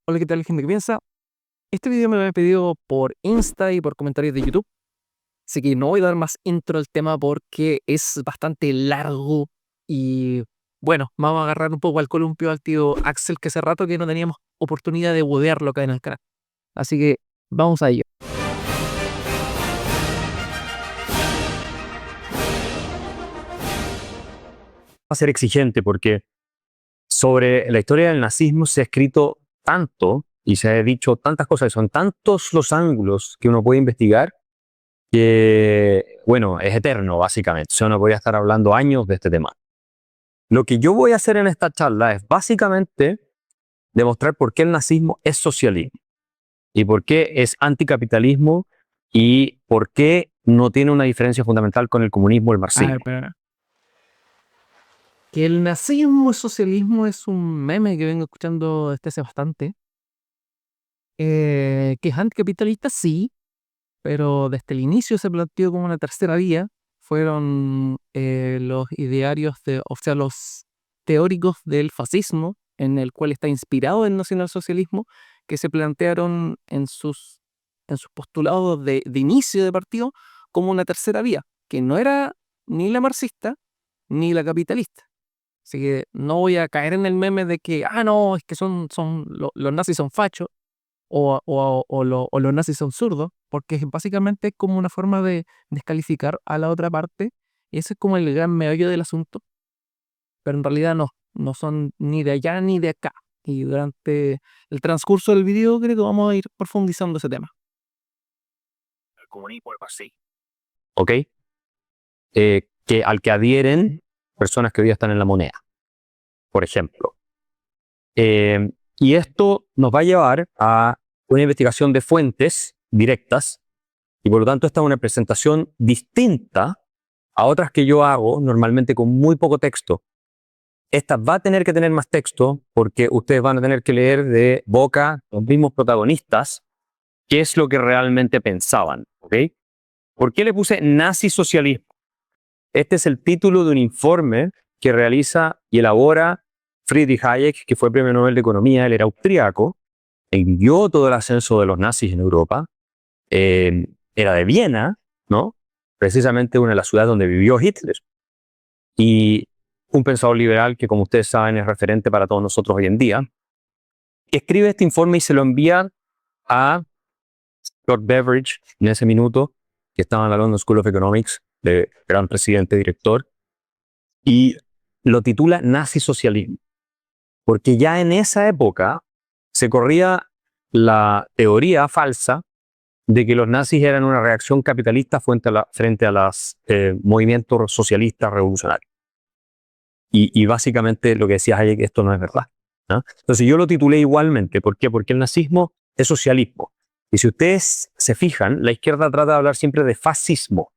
Hola, ¿qué tal, gente que piensa? Este video me lo había pedido por Insta y por comentarios de YouTube, así que no voy a dar más intro al tema porque es bastante largo y bueno, vamos a agarrar un poco al columpio al tío Axel, que hace rato que no teníamos oportunidad de bodearlo acá en el canal. Así que vamos a ello. A ser exigente porque sobre la historia del nazismo se ha escrito tanto y se ha dicho tantas cosas, son tantos los ángulos que uno puede investigar que, bueno, es eterno básicamente. O sea, no voy a estar hablando años de este tema. Lo que yo voy a hacer en esta charla es básicamente demostrar por qué el nazismo es socialismo y por qué es anticapitalismo y por qué no tiene una diferencia fundamental con el comunismo o el A ver, marxismo. pero que el nazismo y socialismo es un meme que vengo escuchando desde hace bastante. Que es anticapitalista, sí, pero desde el inicio se planteó como una tercera vía. Fueron los idearios, o sea, los teóricos del fascismo, en el cual está inspirado el nacionalsocialismo, que se plantearon en sus postulados de inicio de partido como una tercera vía, que no era ni la marxista ni la capitalista. Así que no voy a caer en el meme de que, no, es que los nazis son fachos o los nazis son zurdos, porque es básicamente como una forma de descalificar a la otra parte, y ese es como el gran meollo del asunto, pero en realidad no son ni de allá ni de acá. Y durante el transcurso del video creo que vamos a ir profundizando ese tema. El comunismo es así. ¿Ok? Al que adhieren personas que hoy están en la moneda, por ejemplo. Y esto nos va a llevar a una investigación de fuentes directas y por lo tanto esta es una presentación distinta a otras que yo hago normalmente con muy poco texto. Esta va a tener que tener más texto porque ustedes van a tener que leer de boca los mismos protagonistas qué es lo que realmente pensaban. ¿Ok? ¿Por qué le puse nazi socialismo? Este es el título de un informe que realiza y elabora Friedrich Hayek, que fue premio Nobel de Economía. Él era austríaco, envió todo el ascenso de los nazis en Europa, era de Viena, ¿no? Precisamente una de las ciudades donde vivió Hitler. Y un pensador liberal que, como ustedes saben, es referente para todos nosotros hoy en día, escribe este informe y se lo envía a Lord Beveridge en ese minuto, que estaba en la London School of Economics, de gran presidente, director, y lo titula Nazi Socialismo, porque ya en esa época se corría la teoría falsa de que los nazis eran una reacción capitalista frente a los movimientos socialistas revolucionarios. Y básicamente lo que decía Hayek, esto no es verdad, ¿no? Entonces yo lo titulé igualmente. ¿Por qué? Porque el nazismo es socialismo. Y si ustedes se fijan, la izquierda trata de hablar siempre de fascismo.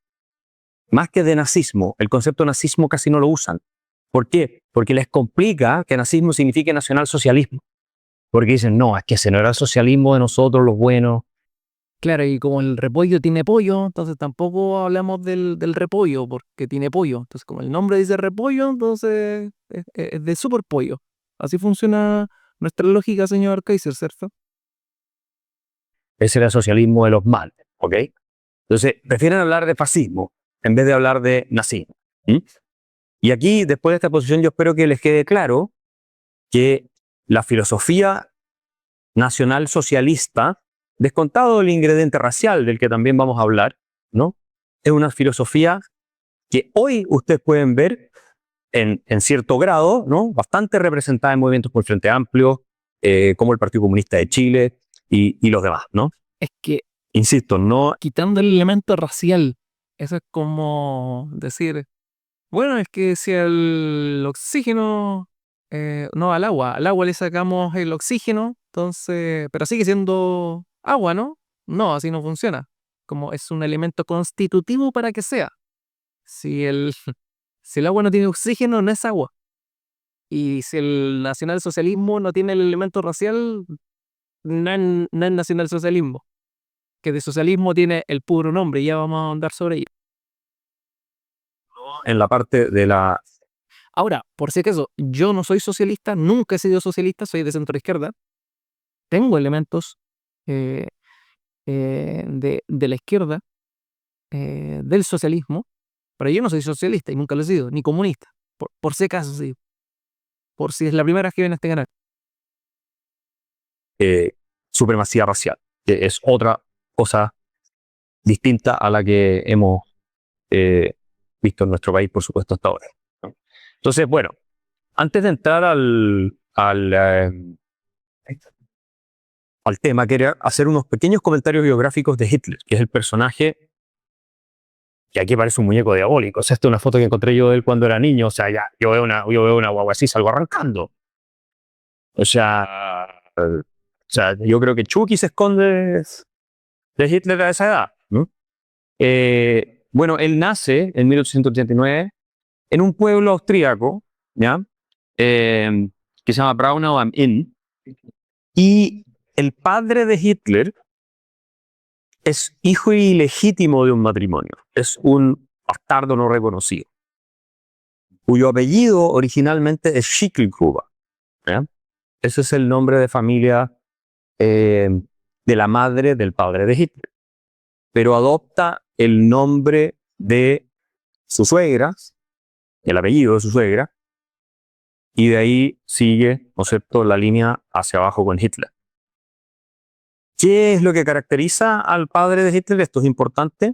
Más que de nazismo, el concepto nazismo casi no lo usan. ¿Por qué? Porque les complica que nazismo signifique nacionalsocialismo. Porque dicen, no, es que ese no era el socialismo de nosotros los buenos. Claro, y como el repollo tiene pollo, entonces tampoco hablamos del repollo porque tiene pollo. Entonces, como el nombre dice repollo, entonces es de super pollo. Así funciona nuestra lógica, señor Kaiser, ¿cierto? Ese era el socialismo de los males, ¿ok? Entonces, prefieren hablar de fascismo en vez de hablar de nazismo. ¿Mm? Y aquí, después de esta posición, yo espero que les quede claro que la filosofía nacional socialista, descontado el ingrediente racial del que también vamos a hablar, ¿no? Es una filosofía que hoy ustedes pueden ver en cierto grado, ¿no? Bastante representada en movimientos como el Frente Amplio, como el Partido Comunista de Chile y los demás, ¿no? Es que Insisto, no. quitando el elemento racial, eso es como decir, bueno, es que si el oxígeno, no al agua le sacamos el oxígeno, entonces, pero sigue siendo agua, ¿no? No, así no funciona. Como es un elemento constitutivo para que sea. Si el, si el agua no tiene oxígeno, no es agua. Y si el nacionalsocialismo no tiene el elemento racial, no es nacionalsocialismo. Que de socialismo tiene el puro nombre, y ya vamos a andar sobre ello. En la parte de la. Ahora, por si acaso, yo no soy socialista, nunca he sido socialista, soy de centro izquierda. tengo elementos eh, de la izquierda, del socialismo, pero yo no soy socialista y nunca lo he sido, ni comunista, por si acaso, sí, por si es la primera vez que viene a este canal. Supremacía racial, que es otra cosa distinta a la que hemos visto en nuestro país, por supuesto, hasta ahora, ¿no? Entonces, bueno, antes de entrar al tema, quería hacer unos pequeños comentarios biográficos de Hitler, que es el personaje que aquí parece un muñeco diabólico. O sea, esta es una foto que encontré yo de él cuando era niño. O sea, ya, yo veo una guagua así, salgo arrancando. O sea, yo creo que Chucky se esconde de Hitler a esa edad, ¿no? Bueno, él nace en 1889 en un pueblo austríaco, ¿ya? Que se llama Braunau am Inn. Y el padre de Hitler es hijo ilegítimo de un matrimonio. Es un bastardo no reconocido, cuyo apellido originalmente es Schicklgruber, ¿ya? Ese es el nombre de familia de la madre del padre de Hitler. Pero adopta el nombre de su suegra, el apellido de su suegra, y de ahí sigue, ¿no es cierto?, la línea hacia abajo con Hitler. ¿Qué es lo que caracteriza al padre de Hitler? Esto es importante.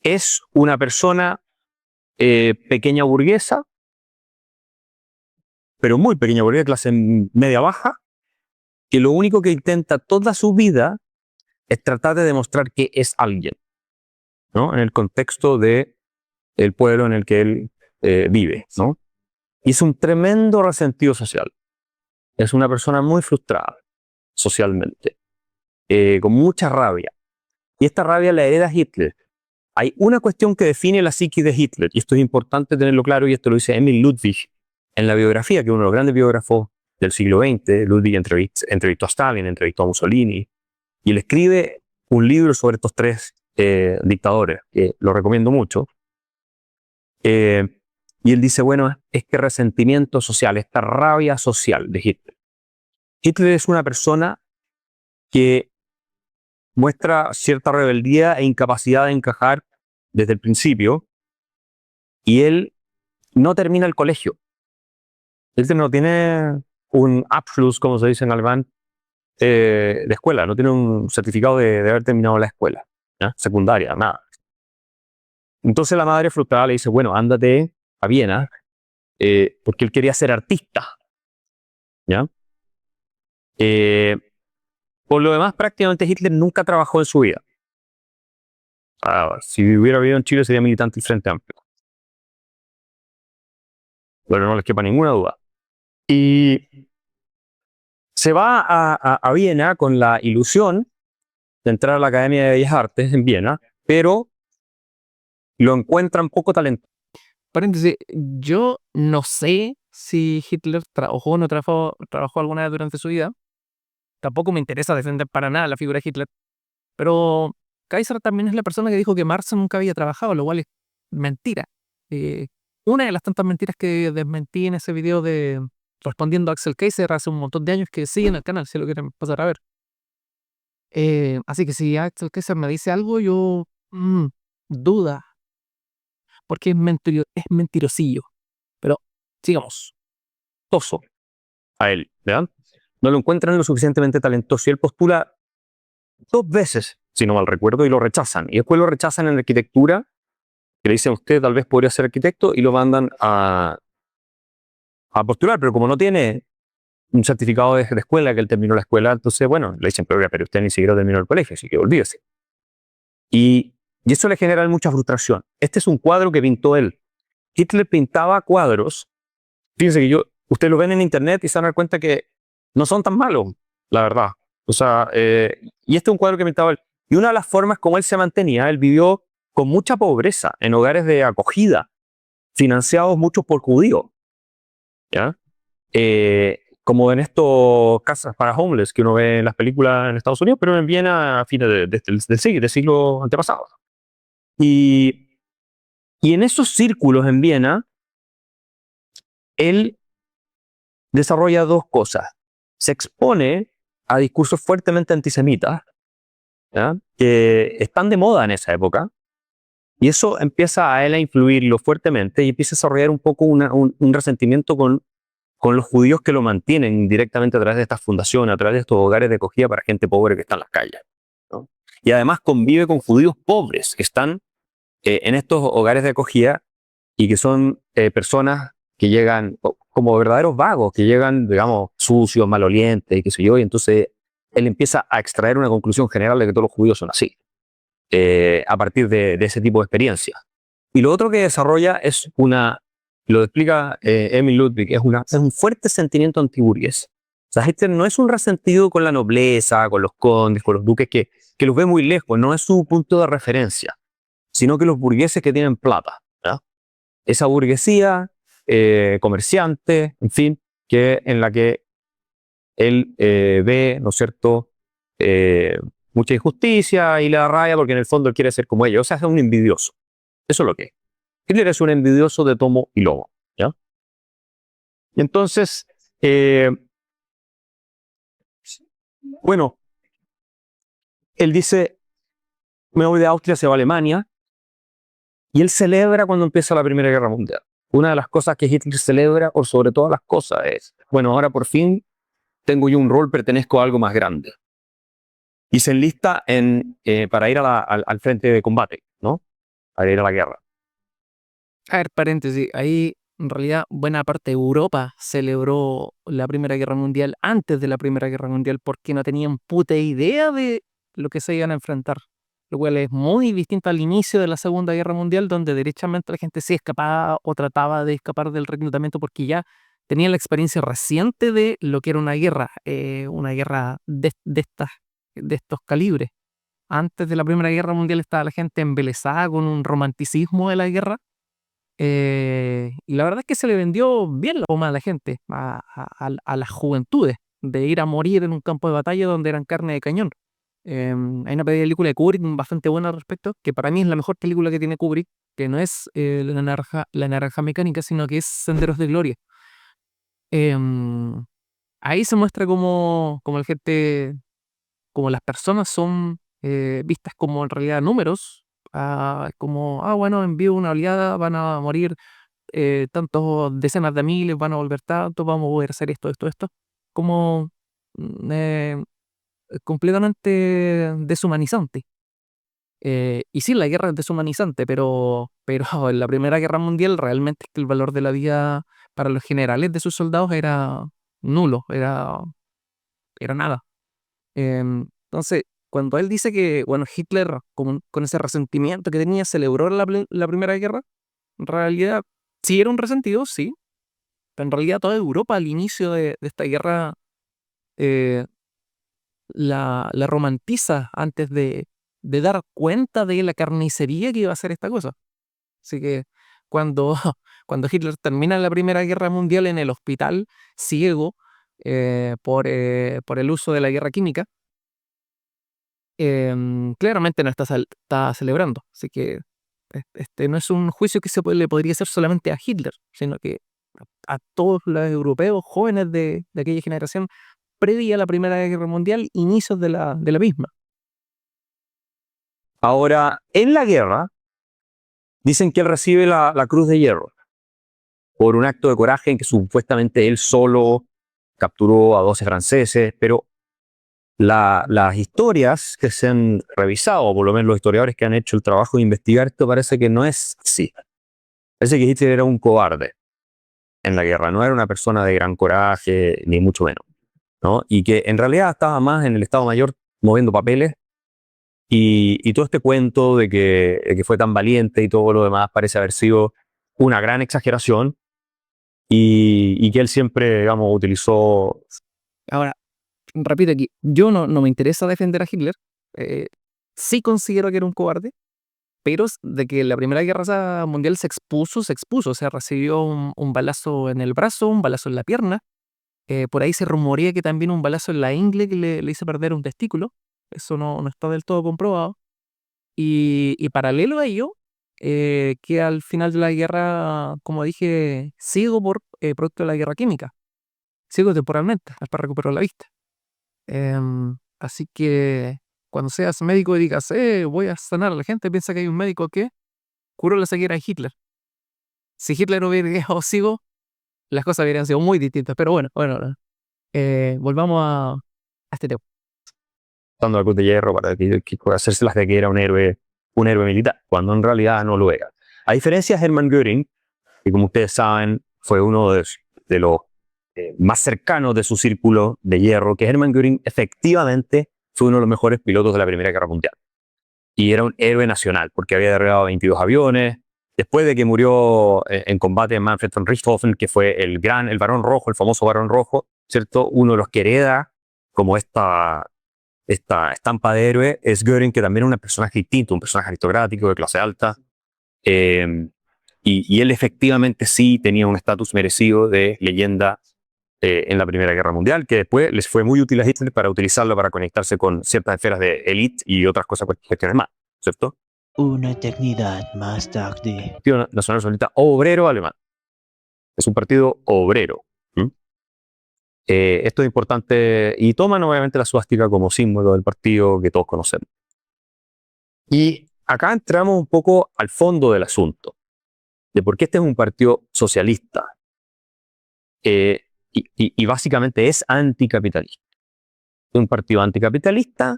Es una persona pequeña burguesa, pero muy pequeña burguesa, clase media baja, que lo único que intenta toda su vida es tratar de demostrar que es alguien, ¿no? En el contexto del pueblo en el que él vive, ¿no? Y es un tremendo resentido social. Es una persona muy frustrada socialmente, con mucha rabia. Y esta rabia la hereda Hitler. Hay una cuestión que define la psique de Hitler, y esto es importante tenerlo claro, y esto lo dice Emil Ludwig en la biografía, que es uno de los grandes biógrafos del siglo XX. Ludwig entrevistó a Stalin, entrevistó a Mussolini, y él escribe un libro sobre estos tres dictadores, que lo recomiendo mucho. Y él dice, bueno, este resentimiento social, esta rabia social de Hitler. Hitler es una persona que muestra cierta rebeldía e incapacidad de encajar desde el principio, y él no termina el colegio. Él no tiene un Abschluss, como se dice en alemán, de escuela, no tiene un certificado de haber terminado la escuela, ¿ya? Secundaria, nada. Entonces la madre frustrada le dice, bueno, ándate a Viena, porque él quería ser artista, ¿ya? Por lo demás, prácticamente Hitler nunca trabajó en su vida. Si hubiera vivido en Chile sería militante del Frente Amplio, pero no les quepa ninguna duda. Y se va a Viena con la ilusión de entrar a la Academia de Bellas Artes en Viena, pero lo encuentran poco talentoso. Paréntesis, yo no sé si Hitler trabajó o no trabajó alguna vez durante su vida. Tampoco me interesa defender para nada la figura de Hitler, pero Kaiser también es la persona que dijo que Marx nunca había trabajado, lo cual es mentira. Una de las tantas mentiras que desmentí en ese video de respondiendo a Axel Kaiser hace un montón de años, que sigue en el canal, si lo quieren pasar a ver. Así que si Axel Kaiser me dice algo, yo duda, porque es mentirosillo. Pero sigamos. Talentoso a él, ¿verdad? No lo encuentran lo suficientemente talentoso, y él postula 2 veces, si no mal recuerdo, y lo rechazan. Y después lo rechazan en arquitectura, que le dicen, usted tal vez podría ser arquitecto, y lo mandan a postular, pero como no tiene un certificado de escuela, que él terminó la escuela, entonces, bueno, le dicen, pero usted ni siquiera terminó el colegio, así que olvídese. Y eso le genera mucha frustración. Este es un cuadro que pintó él. Hitler pintaba cuadros. Fíjense que ustedes lo ven en internet y se van a dar cuenta que no son tan malos, la verdad. O sea, y este es un cuadro que pintaba él. Y una de las formas como él se mantenía, él vivió con mucha pobreza en hogares de acogida, financiados muchos por judíos, ¿ya? Como en estos casas para homeless que uno ve en las películas en Estados Unidos, pero en Viena a fines del siglo antepasado. Y en esos círculos en Viena, él desarrolla 2 cosas. Se expone a discursos fuertemente antisemitas, ¿ya? Que están de moda en esa época, y eso empieza a él a influirlo fuertemente y empieza a desarrollar un poco un resentimiento con los judíos que lo mantienen directamente a través de estas fundaciones, a través de estos hogares de acogida para gente pobre que está en las calles, ¿no? Y además convive con judíos pobres que están en estos hogares de acogida y que son personas que llegan como verdaderos vagos, que llegan, digamos, sucios, malolientes y qué sé yo, y entonces él empieza a extraer una conclusión general de que todos los judíos son así, a partir de ese tipo de experiencia. Y lo otro que desarrolla es lo explica Emil Ludwig, es un fuerte sentimiento antiburgués. O sea, Hitler no es un resentido con la nobleza, con los condes, con los duques, que los ve muy lejos, no es su punto de referencia, sino que los burgueses que tienen plata, ¿ya? Esa burguesía, comerciante, en fin, en la que él ve, ¿no es cierto?, mucha injusticia y le da rabia porque en el fondo él quiere ser como ellos. O sea, es un envidioso. Eso es lo que es. Hitler es un envidioso de tomo y lomo, ¿ya? Y entonces, bueno, él dice, me voy de Austria, se va a Alemania, y él celebra cuando empieza la Primera Guerra Mundial. Una de las cosas que Hitler celebra, por sobre todas las cosas, es, bueno, ahora por fin tengo yo un rol, pertenezco a algo más grande. Y se enlista para ir al frente de combate, ¿no? Para ir a la guerra. A ver, paréntesis, ahí en realidad buena parte de Europa celebró la Primera Guerra Mundial antes de la Primera Guerra Mundial porque no tenían puta idea de lo que se iban a enfrentar, lo cual es muy distinto al inicio de la Segunda Guerra Mundial, donde derechamente la gente se escapaba o trataba de escapar del reclutamiento porque ya tenía la experiencia reciente de lo que era una guerra de estos calibres. Antes de la Primera Guerra Mundial estaba la gente embelesada con un romanticismo de la guerra. Y la verdad es que se le vendió bien la goma a la gente, a las juventudes, de ir a morir en un campo de batalla donde eran carne de cañón. Hay una película de Kubrick bastante buena al respecto, que para mí es la mejor película que tiene Kubrick, que no es la naranja mecánica, sino que es Senderos de Gloria. Em, Ahí se muestra cómo la gente, como las personas son vistas como en realidad números, como, bueno, envío una oleada, van a morir tantos decenas de miles, van a volver tantos, vamos a poder hacer esto, como completamente deshumanizante. Y sí, la guerra es deshumanizante, pero en la Primera Guerra Mundial realmente el valor de la vida para los generales de sus soldados era nulo, era nada. Entonces, cuando él dice que, bueno, Hitler, con ese resentimiento que tenía, celebró la Primera Guerra, en realidad sí era un resentido, sí, pero en realidad toda Europa al inicio de esta guerra eh, la romantiza antes de dar cuenta de la carnicería que iba a ser esta cosa. Así que cuando, cuando Hitler termina la Primera Guerra Mundial en el hospital, ciego, por el uso de la guerra química, claramente no está celebrando. Así que este no es un juicio que le podría hacer solamente a Hitler, sino que a todos los europeos jóvenes de aquella generación previa a la Primera Guerra Mundial, inicios de la misma. Ahora, en la guerra, dicen que él recibe la Cruz de Hierro por un acto de coraje en que supuestamente él solo capturó a 12 franceses, pero las historias que se han revisado, o por lo menos los historiadores que han hecho el trabajo de investigar esto, parece que no es así. Parece que Hitler era un cobarde en la guerra, no era una persona de gran coraje, ni mucho menos, ¿no? Y que en realidad estaba más en el Estado Mayor moviendo papeles, y todo este cuento de que fue tan valiente y todo lo demás parece haber sido una gran exageración, y que él siempre, digamos, utilizó... Ahora, repito aquí, yo no me interesa defender a Hitler, eh, sí considero que era un cobarde, pero de que la Primera Guerra Mundial se expuso, o sea, recibió un balazo en el brazo, un balazo en la pierna, por ahí se rumorea que también un balazo en la ingle que le hizo perder un testículo, eso no está del todo comprobado, y paralelo a ello, que al final de la guerra, como dije, ciego por producto de la guerra química, ciego temporalmente, hasta recuperar la vista. Así que cuando seas médico y digas, voy a sanar a la gente, piensa que hay un médico que curó la ceguera de Hitler. Si Hitler hubiera quedado ciego, las cosas habrían sido muy distintas. Pero bueno, volvamos a este tema. Dando la Cruz de Hierro para hacerse las de que era un héroe militar, cuando en realidad no lo era. A diferencia de Hermann Göring, que como ustedes saben fue uno de los más cercanos de su círculo de hierro, que Hermann Göring efectivamente fue uno de los mejores pilotos de la Primera Guerra Mundial. Y era un héroe nacional, porque había derribado 22 aviones. Después de que murió en combate en Manfred von Richthofen, que fue el Barón Rojo, el famoso Barón Rojo, ¿cierto? Uno de los que hereda como esta estampa de héroe es Göring, que también era un personaje distinto, un personaje aristocrático de clase alta. Y él efectivamente sí tenía un estatus merecido de leyenda en la Primera Guerra Mundial, que después les fue muy útil a Hitler para utilizarlo para conectarse con ciertas esferas de élite y otras cuestiones más, ¿cierto? Una eternidad más tarde. Partido Nacional Socialista Obrero Alemán. Es un partido obrero. Esto es importante y toman obviamente la suástica como símbolo del partido que todos conocemos. Y acá entramos un poco al fondo del asunto, de por qué este es un partido socialista. Y básicamente es anticapitalista. Es un partido anticapitalista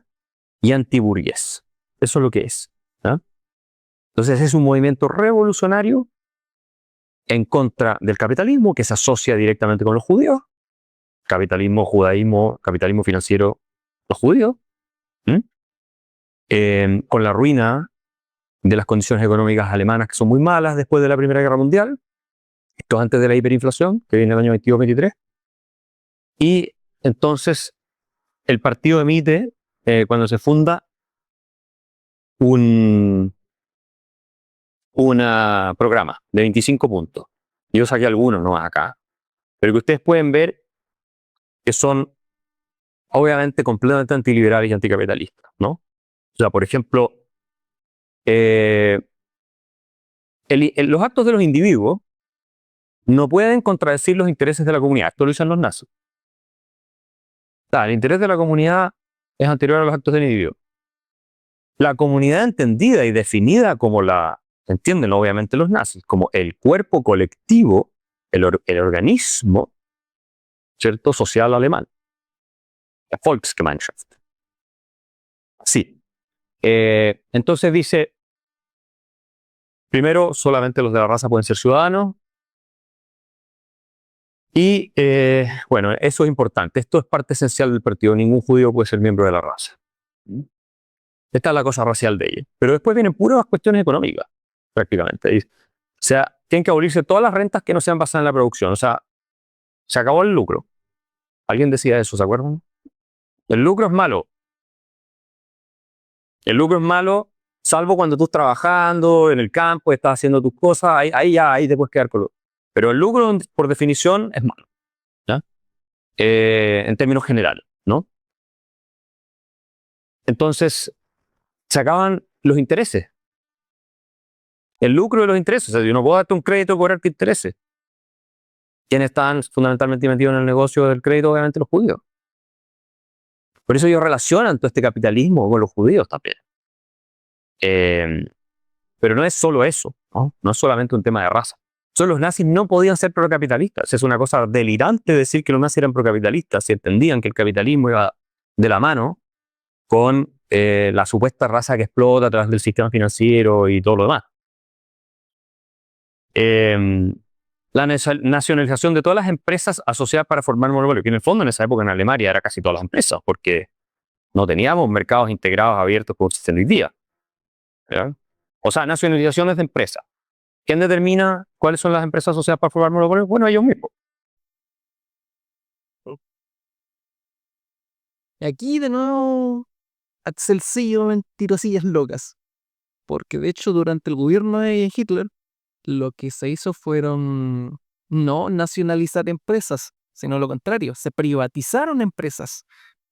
y antiburgués. Eso es lo que es. ¿Ah? Entonces es un movimiento revolucionario en contra del capitalismo que se asocia directamente con los judíos. Capitalismo, judaísmo, capitalismo financiero, los judíos. Con la ruina de las condiciones económicas alemanas que son muy malas después de la Primera Guerra Mundial. Esto antes de la hiperinflación, que viene en el año 22-23. Y entonces el partido emite, cuando se funda, un programa de 25 puntos. Yo saqué algunos, no acá, pero que ustedes pueden ver que son obviamente completamente antiliberales y anticapitalistas, ¿no? O sea, por ejemplo, los actos de los individuos no pueden contradecir los intereses de la comunidad. Esto lo dicen los nazis. El interés de la comunidad es anterior a los actos del individuo. La comunidad entendida y definida como entienden obviamente los nazis, como el cuerpo colectivo, el organismo, ¿cierto?, social alemán. La Volksgemeinschaft. Así. Entonces dice, primero, solamente los de la raza pueden ser ciudadanos. Y bueno, eso es importante. Esto es parte esencial del partido. Ningún judío puede ser miembro de la raza. Esta es la cosa racial de ella. Pero después vienen puras cuestiones económicas, prácticamente. O sea, tienen que abolirse todas las rentas que no sean basadas en la producción. O sea, se acabó el lucro. Alguien decía eso, ¿se acuerdan? El lucro es malo. El lucro es malo, salvo cuando tú estás trabajando en el campo, estás haciendo tus cosas, ahí te puedes quedar con lucro. Pero el lucro, por definición, es malo, ¿ya? En términos generales, ¿no? Entonces, se acaban los intereses. El lucro de los intereses. O sea, yo no puedo darte un crédito y cobrarte intereses. ¿Quiénes están fundamentalmente metidos en el negocio del crédito? Obviamente los judíos. Por eso ellos relacionan todo este capitalismo con los judíos también. Pero no es solo eso, ¿no? No es solamente un tema de raza. Los nazis no podían ser procapitalistas. Es una cosa delirante decir que los nazis eran procapitalistas si entendían que el capitalismo iba de la mano con la supuesta raza que explota a través del sistema financiero y todo lo demás. La nacionalización de todas las empresas asociadas para formar monopolio, que en el fondo en esa época en Alemania era casi todas las empresas, porque no teníamos mercados integrados abiertos como existen hoy día. ¿Ya? O sea, nacionalizaciones de empresas. ¿Quién determina cuáles son las empresas asociadas para formar monopolios? Bueno, ellos mismos. Aquí de nuevo, Axelcillo mentirosillas locas. Porque de hecho durante el gobierno de Hitler, lo que se hizo fueron no nacionalizar empresas, sino lo contrario, se privatizaron empresas,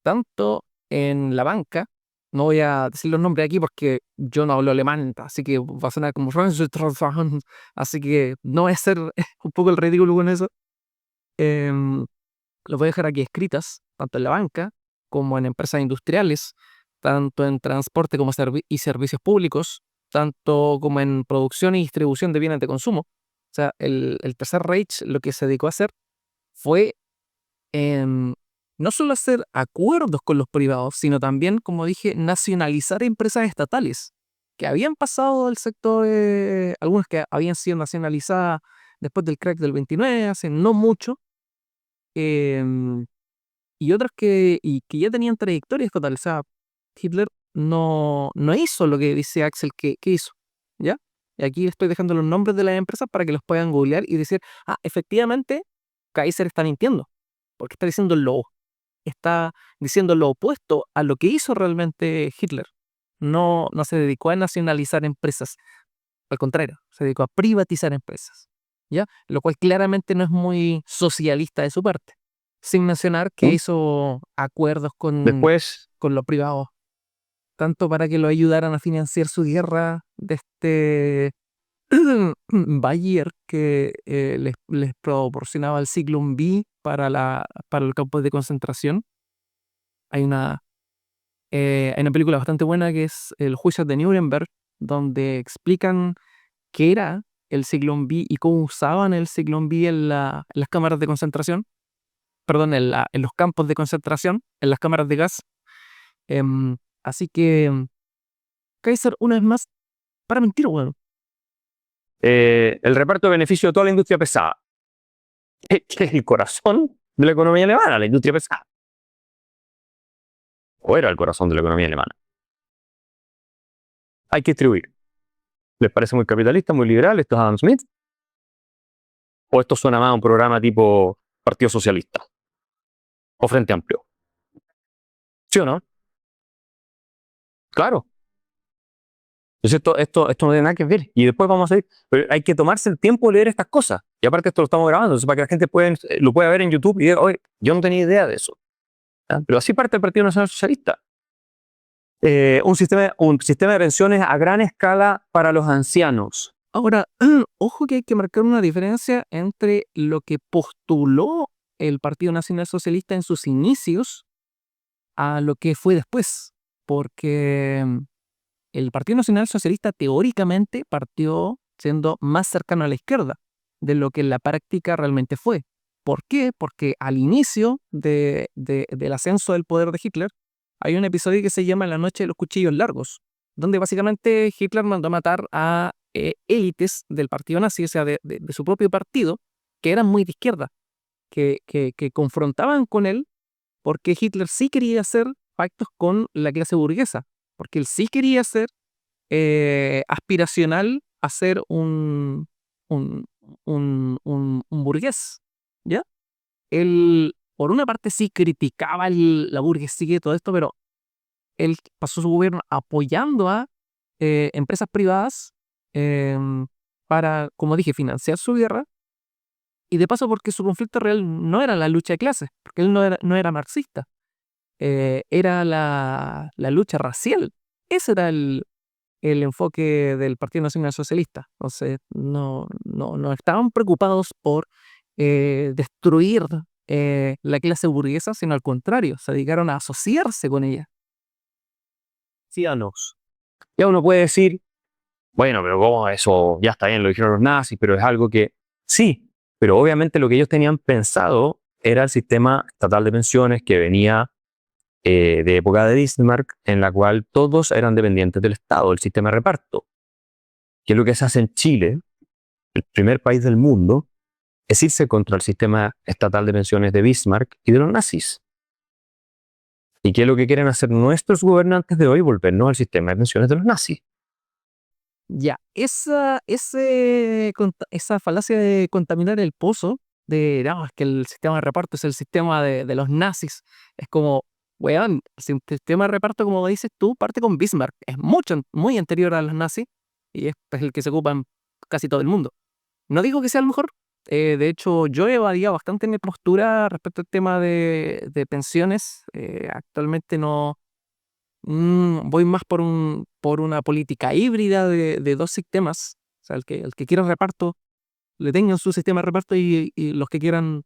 tanto en la banca. No voy a decir los nombres aquí porque yo no hablo alemán, así que va a sonar como así que no voy a hacer un poco el ridículo con eso. Lo voy a dejar aquí escritas, tanto en la banca como en empresas industriales, tanto en transporte como y servicios públicos, tanto como en producción y distribución de bienes de consumo. O sea, el Tercer Reich lo que se dedicó a hacer fue no solo hacer acuerdos con los privados, sino también, como dije, nacionalizar empresas estatales que habían pasado del sector, algunas que habían sido nacionalizadas después del crack del 29, hace no mucho, em, y otras que ya tenían trayectoria estatal. O sea, Hitler no hizo lo que dice Axel que hizo, ¿ya? Y aquí estoy dejando los nombres de las empresas para que los puedan googlear y decir, efectivamente, Kaiser está mintiendo, porque está diciendo lo opuesto a lo que hizo realmente Hitler. No se dedicó a nacionalizar empresas, al contrario, se dedicó a privatizar empresas, ¿ya? Lo cual claramente no es muy socialista de su parte, sin mencionar que ¿Mm? hizo acuerdos Después, con los privados, tanto para que lo ayudaran a financiar su guerra de este Bayer que les proporcionaba el Zyklon B para el campo de concentración. Hay hay una película bastante buena que es El juicio de Nuremberg, donde explican qué era el Zyklon B y cómo usaban el Zyklon B en las cámaras de concentración, perdón, en los campos de concentración, en las cámaras de gas. Así que Kaiser, una vez más, para mentir, bueno. el reparto de beneficio de toda la industria pesada, que es el corazón de la economía alemana, la industria pesada. O era el corazón de la economía alemana. Hay que distribuir. ¿Les parece muy capitalista, muy liberal? ¿Esto es Adam Smith? ¿O esto suena más a un programa tipo Partido Socialista? ¿O Frente Amplio? ¿Sí o no? Claro. Entonces esto no tiene nada que ver. Y después vamos a ir. Pero hay que tomarse el tiempo de leer estas cosas. Y aparte esto lo estamos grabando, entonces para que la gente lo pueda ver en YouTube y diga, oye, yo no tenía idea de eso. ¿Ya? Pero así parte el Partido Nacional Socialista. Un sistema de pensiones a gran escala para los ancianos. Ahora, ojo que hay que marcar una diferencia entre lo que postuló el Partido Nacional Socialista en sus inicios a lo que fue después, porque el Partido Nacional Socialista teóricamente partió siendo más cercano a la izquierda de lo que en la práctica realmente fue. ¿Por qué? Porque al inicio del ascenso del poder de Hitler, hay un episodio que se llama La noche de los cuchillos largos, donde básicamente Hitler mandó a matar a élites del partido nazi, o sea, de su propio partido, que eran muy de izquierda, que confrontaban con él, porque Hitler sí quería hacer pactos con la clase burguesa, porque él sí quería ser aspiracional a ser un, un burgués, ¿ya? Él, por una parte, sí criticaba la burguesía y todo esto, pero él pasó su gobierno apoyando a empresas privadas para, como dije, financiar su guerra, y de paso porque su conflicto real no era la lucha de clases, porque él no era marxista, era la lucha racial. Ese era el enfoque del Partido Nacional Socialista. Entonces, no estaban preocupados por destruir la clase burguesa, sino al contrario, se dedicaron a asociarse con ella. Ancianos. Ya uno puede decir, bueno, pero ¿cómo eso? Ya está bien, lo dijeron los nazis, pero es algo que sí, pero obviamente lo que ellos tenían pensado era el sistema estatal de pensiones que venía de época de Bismarck, en la cual todos eran dependientes del Estado, el sistema de reparto. Que es lo que se hace en Chile, el primer país del mundo, es irse contra el sistema estatal de pensiones de Bismarck y de los nazis. ¿Y qué es lo que quieren hacer nuestros gobernantes de hoy? Volvernos al sistema de pensiones de los nazis. Ya, esa falacia de contaminar el pozo, es que el sistema de reparto es el sistema de los nazis, es como, weón, el sistema de reparto, como dices tú, parte con Bismarck, es muy anterior a los nazis, y es pues, el que se ocupa en casi todo el mundo. No digo que sea el mejor, de hecho yo evadía bastante mi postura respecto al tema de pensiones, actualmente no. Voy más por una política híbrida de dos sistemas. O sea, el que quiera reparto, le tengan su sistema de reparto y los que quieran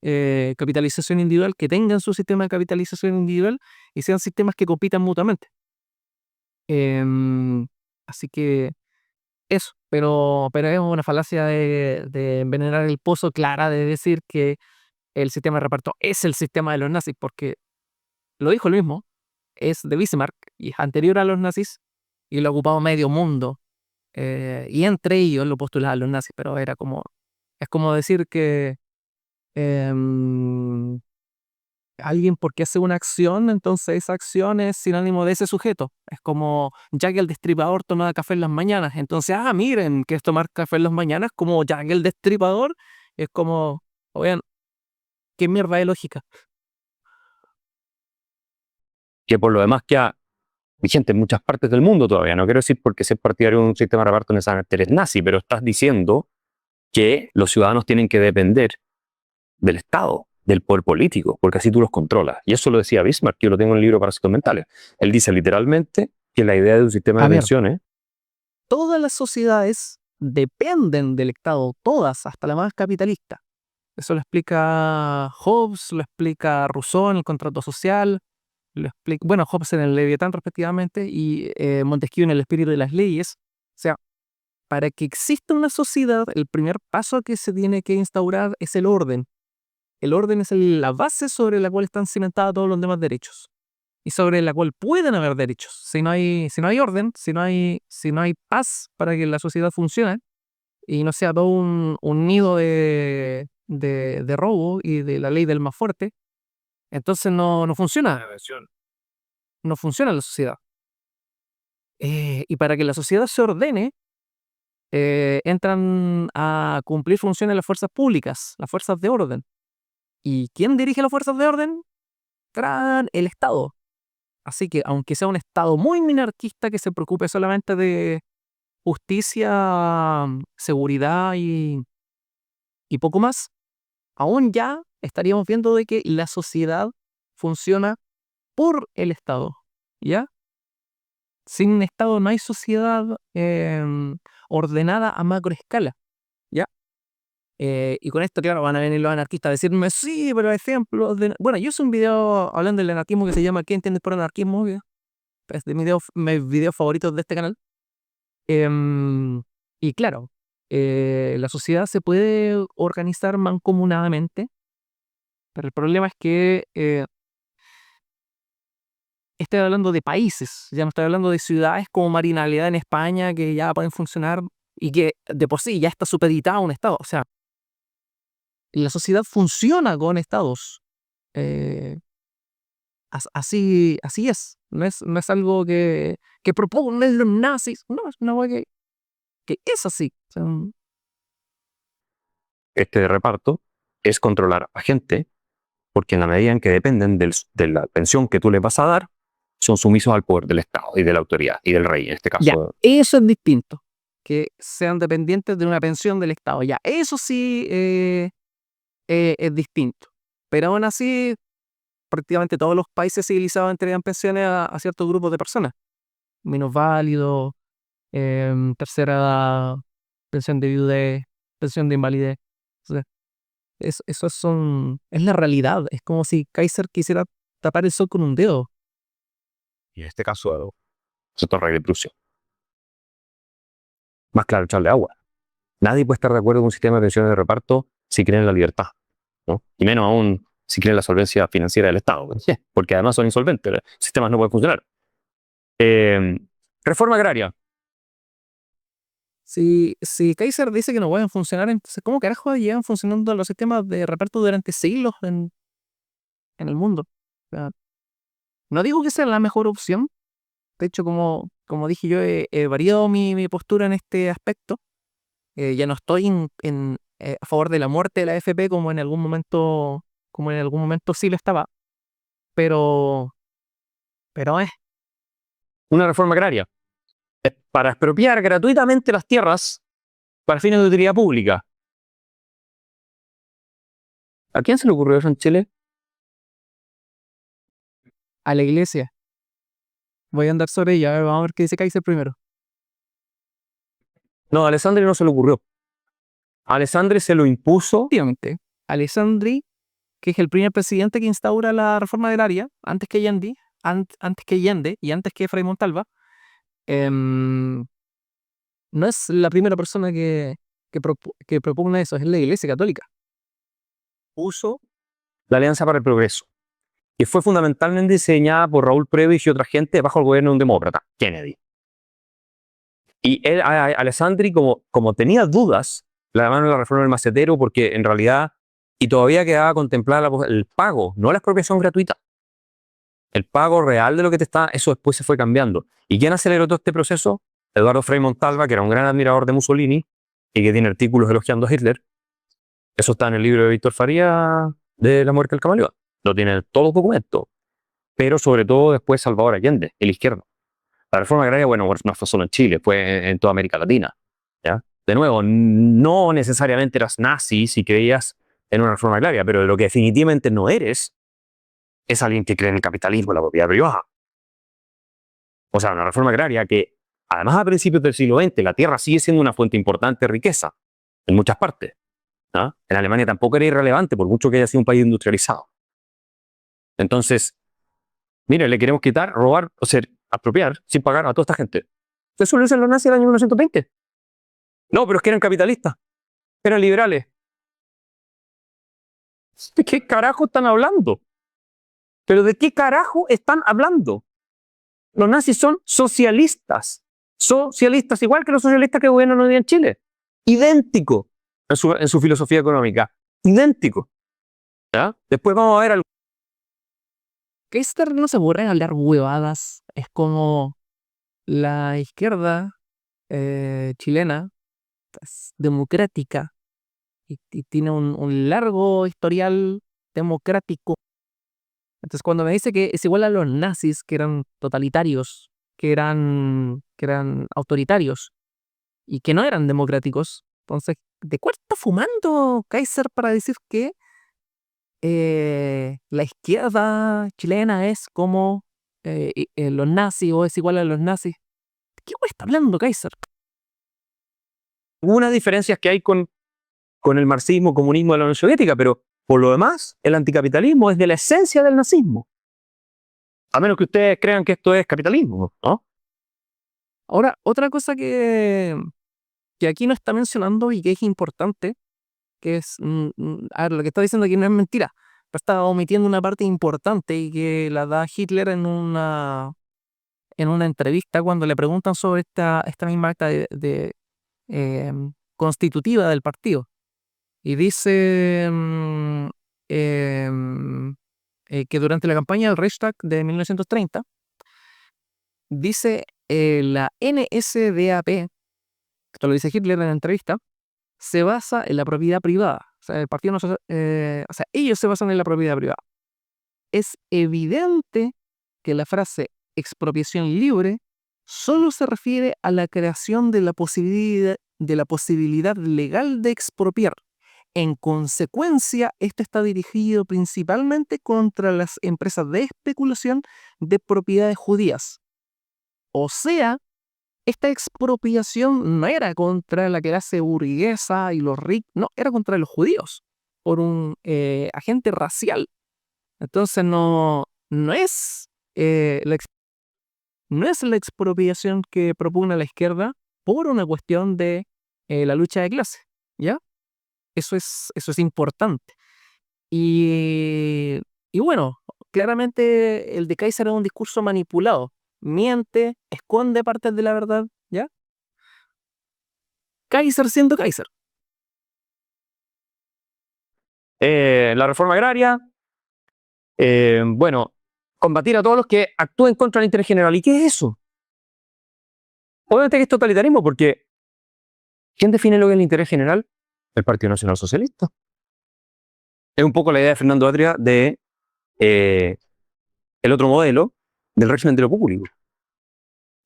capitalización individual, que tengan su sistema de capitalización individual y sean sistemas que compitan mutuamente. Así que eso, pero es una falacia de envenenar el pozo clara de decir que el sistema de reparto es el sistema de los nazis, porque lo dijo él mismo, es de Bismarck y es anterior a los nazis y lo ha ocupado medio mundo. Y entre ellos lo postulaban los nazis, pero es como decir que em, alguien porque hace una acción, entonces esa acción es sinónimo de ese sujeto. Es como Jack el Destripador tomaba café en las mañanas, entonces, miren, que es tomar café en las mañanas como Jack el Destripador, es como, oigan, qué mierda de lógica. Que por lo demás queda vigente en muchas partes del mundo todavía. No quiero decir porque ser partidario de un sistema de reparto necesariamente eres nazi, pero estás diciendo que los ciudadanos tienen que depender del Estado, del poder político, porque así tú los controlas. Y eso lo decía Bismarck, yo lo tengo en el libro Parásitos Mentales. Él dice literalmente que la idea de un sistema de pensiones... Todas las sociedades dependen del Estado, todas, hasta la más capitalista. Eso lo explica Hobbes, lo explica Rousseau en el contrato social, Hobbes en el Leviatán respectivamente y Montesquieu en el espíritu de las leyes. O sea, para que exista una sociedad, el primer paso que se tiene que instaurar es el orden. El orden es la base sobre la cual están cimentados todos los demás derechos y sobre la cual pueden haber derechos. Si no hay orden, si no hay paz para que la sociedad funcione y no sea todo un nido de robo y de la ley del más fuerte, entonces no funciona. No funciona la sociedad. Y para que la sociedad se ordene, entran a cumplir funciones las fuerzas públicas, las fuerzas de orden. ¿Y quién dirige las fuerzas de orden? El Estado. Así que, aunque sea un Estado muy minarquista que se preocupe solamente de justicia, seguridad y poco más, aún ya estaríamos viendo de que la sociedad funciona por el Estado, ¿ya? Sin Estado no hay sociedad ordenada a macroescala, ¿ya? Y con esto, claro, van a venir los anarquistas a decirme, sí, pero ejemplos de... Bueno, yo hice un video hablando del anarquismo que se llama ¿Qué entiendes por anarquismo? Que es de mis videos favoritos de este canal. Y claro, la sociedad se puede organizar mancomunadamente, pero el problema es que estoy hablando de países, ya no estoy hablando de ciudades como Marinalidad en España que ya pueden funcionar y que de por sí ya está supeditada a un Estado. O sea, la sociedad funciona con Estados. Así es. No es algo que proponen los nazis. No, es una cosa que es así. O sea, Este reparto es controlar a gente, porque en la medida en que dependen de la pensión que tú les vas a dar, son sumisos al poder del Estado y de la autoridad y del rey, en este caso. ya, eso es distinto. Que sean dependientes de una pensión del Estado. Ya, eso sí es distinto. Pero aún así, prácticamente todos los países civilizados entregan pensiones a ciertos grupos de personas. Minusválidos, tercera edad, pensión de viudez, pensión de invalidez. O sea, es la realidad. Es como si Kaiser quisiera tapar el sol con un dedo. Y en este caso, es el rey de Prusia. Más claro, echarle agua. Nadie puede estar de acuerdo con un sistema de pensiones de reparto si cree en la libertad, ¿no? Y menos aún si cree en la solvencia financiera del Estado, porque además son insolventes, los sistemas no pueden funcionar. Reforma agraria. Si Kaiser dice que no pueden funcionar, entonces ¿cómo carajo llevan funcionando los sistemas de reparto durante siglos en el mundo? O sea, no digo que sea la mejor opción. De hecho, como dije yo, he variado mi postura en este aspecto. Ya no estoy a favor de la muerte de la AFP como en algún momento sí lo estaba. Pero es Una reforma agraria. Es para expropiar gratuitamente las tierras para fines de utilidad pública. ¿A quién se le ocurrió eso en Chile? a la iglesia. Voy a andar sobre ella. A ver, vamos a ver qué dice Kaiser primero. No, a Alessandri no se le ocurrió. A Alessandri se lo impuso. Efectivamente, Alessandri que es el primer presidente que instaura la reforma agraria, antes que Allende, y antes que Frei Montalva, no es la primera persona que propugna eso, es la Iglesia Católica. Puso la Alianza para el Progreso, que fue fundamentalmente diseñada por Raúl Prebisch y otra gente bajo el gobierno de un demócrata, Kennedy. Y él, Alessandri, como tenía dudas, la llamaron la reforma del macetero porque en realidad, y todavía quedaba contemplada el pago, no la expropiación gratuita. El pago real de lo que te está, eso después se fue cambiando. ¿Y quién aceleró todo este proceso? Eduardo Frei Montalva, que era un gran admirador de Mussolini y que tiene artículos elogiando a Hitler. Eso está en el libro de Víctor Faría de La muerte del camaleón. Lo tienen todos los documentos. Pero sobre todo después Salvador Allende, el izquierdo. La reforma agraria, bueno, no fue solo en Chile, fue en toda América Latina. ¿Ya? De nuevo, no necesariamente eras nazi si creías en una reforma agraria, pero lo que definitivamente no eres es alguien que cree en el capitalismo, la propiedad privada. O sea, una reforma agraria que, además a principios del siglo XX, la tierra sigue siendo una fuente importante de riqueza en muchas partes. ¿Ah? En Alemania tampoco era irrelevante, por mucho que haya sido un país industrializado. Entonces, mire, le queremos quitar, robar, o sea, apropiar, sin pagar a toda esta gente. Eso lo dicen los nazis en el año 1920. No, pero es que eran capitalistas, eran liberales. ¿De qué carajo están hablando? ¿Pero de qué carajo están hablando? Los nazis son socialistas. Socialistas, igual que los socialistas que gobiernan hoy día en Chile. Idéntico en su filosofía económica. Idéntico. ¿Ya? Después vamos a ver algo. Kaiser no se aburre en hablar huevadas. Es como la izquierda chilena, es democrática, y tiene un largo historial democrático. Entonces, cuando me dice que es igual a los nazis, que eran totalitarios, que eran autoritarios y que no eran democráticos, entonces, ¿de cuál está fumando Kaiser para decir que la izquierda chilena es como los nazis o es igual a los nazis? ¿De qué está hablando Kaiser? Algunas diferencias que hay con el marxismo, comunismo de la Unión Soviética, pero por lo demás, el anticapitalismo es de la esencia del nazismo. A menos que ustedes crean que esto es capitalismo, ¿no? Ahora, otra cosa que aquí no está mencionando y que es importante, que es, a ver, lo que está diciendo aquí no es mentira, pero está omitiendo una parte importante y que la da Hitler en una entrevista cuando le preguntan sobre esta misma acta constitutiva del partido. Y dice que durante la campaña del Reichstag de 1930, dice la NSDAP, esto lo dice Hitler en la entrevista, se basa en la propiedad privada. O sea, el partido ellos se basan en la propiedad privada. Es evidente que la frase expropiación libre solo se refiere a la creación de la posibilidad legal de expropiar. En consecuencia, esto está dirigido principalmente contra las empresas de especulación de propiedades judías. O sea, esta expropiación no era contra la clase burguesa y los ricos, no, era contra los judíos, por un agente racial. Entonces no es no es la expropiación que propugna la izquierda por una cuestión de la lucha de clase, ¿ya? Eso es importante. Y bueno, claramente el de Kaiser es un discurso manipulado. Miente, esconde partes de la verdad, ¿ya? Kaiser siendo Kaiser. La reforma agraria, bueno, combatir a todos los que actúen contra el interés general. ¿Y qué es eso? Obviamente que es totalitarismo, porque ¿quién define lo que es el interés general? El Partido Nacional Socialista. Es un poco la idea de Fernando Atria de el otro modelo del régimen de lo público.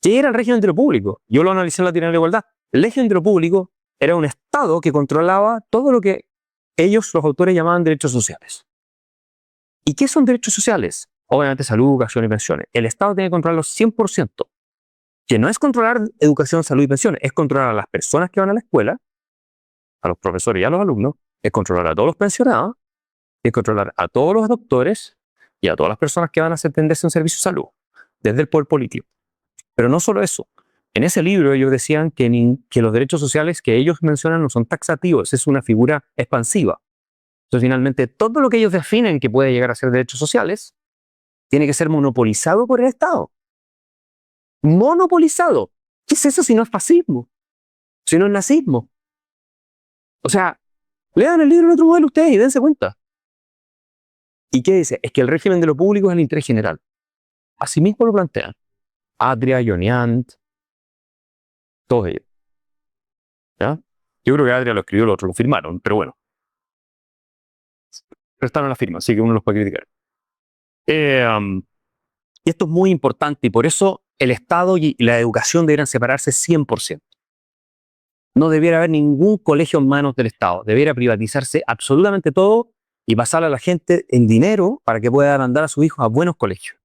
¿Qué era el régimen de lo público? Yo lo analicé en la teoría de la igualdad. El régimen de lo público era un Estado que controlaba todo lo que ellos, los autores, llamaban derechos sociales. ¿Y qué son derechos sociales? Obviamente salud, educación y pensiones. El Estado tiene que controlarlos 100%. Que no es controlar educación, salud y pensiones, es controlar a las personas que van a la escuela, a los profesores y a los alumnos, es controlar a todos los pensionados Tienes que controlar a todos los doctores y a todas las personas que van a atenderse en servicio de salud, desde el poder político. Pero no solo eso. En ese libro ellos decían que los derechos sociales que ellos mencionan no son taxativos, es una figura expansiva. Entonces, finalmente, todo lo que ellos definen que puede llegar a ser derechos sociales tiene que ser monopolizado por el Estado. Monopolizado. ¿Qué es eso si no es fascismo? Si no es nazismo. O sea, lean el libro de otro modelo ustedes y dense cuenta. ¿Y qué dice? Es que el régimen de lo público es el interés general. Así mismo lo plantean. Adria, Joniant, todos ellos. ¿Ya? Yo creo que Adria lo escribió, los otros lo firmaron, pero bueno. Prestaron la firma, así que uno los puede criticar. Y esto es muy importante y por eso el Estado y la educación deberían separarse 100%. No debiera haber ningún colegio en manos del Estado. Debiera privatizarse absolutamente todo y pasarle a la gente el dinero para que pueda mandar a sus hijos a buenos colegios.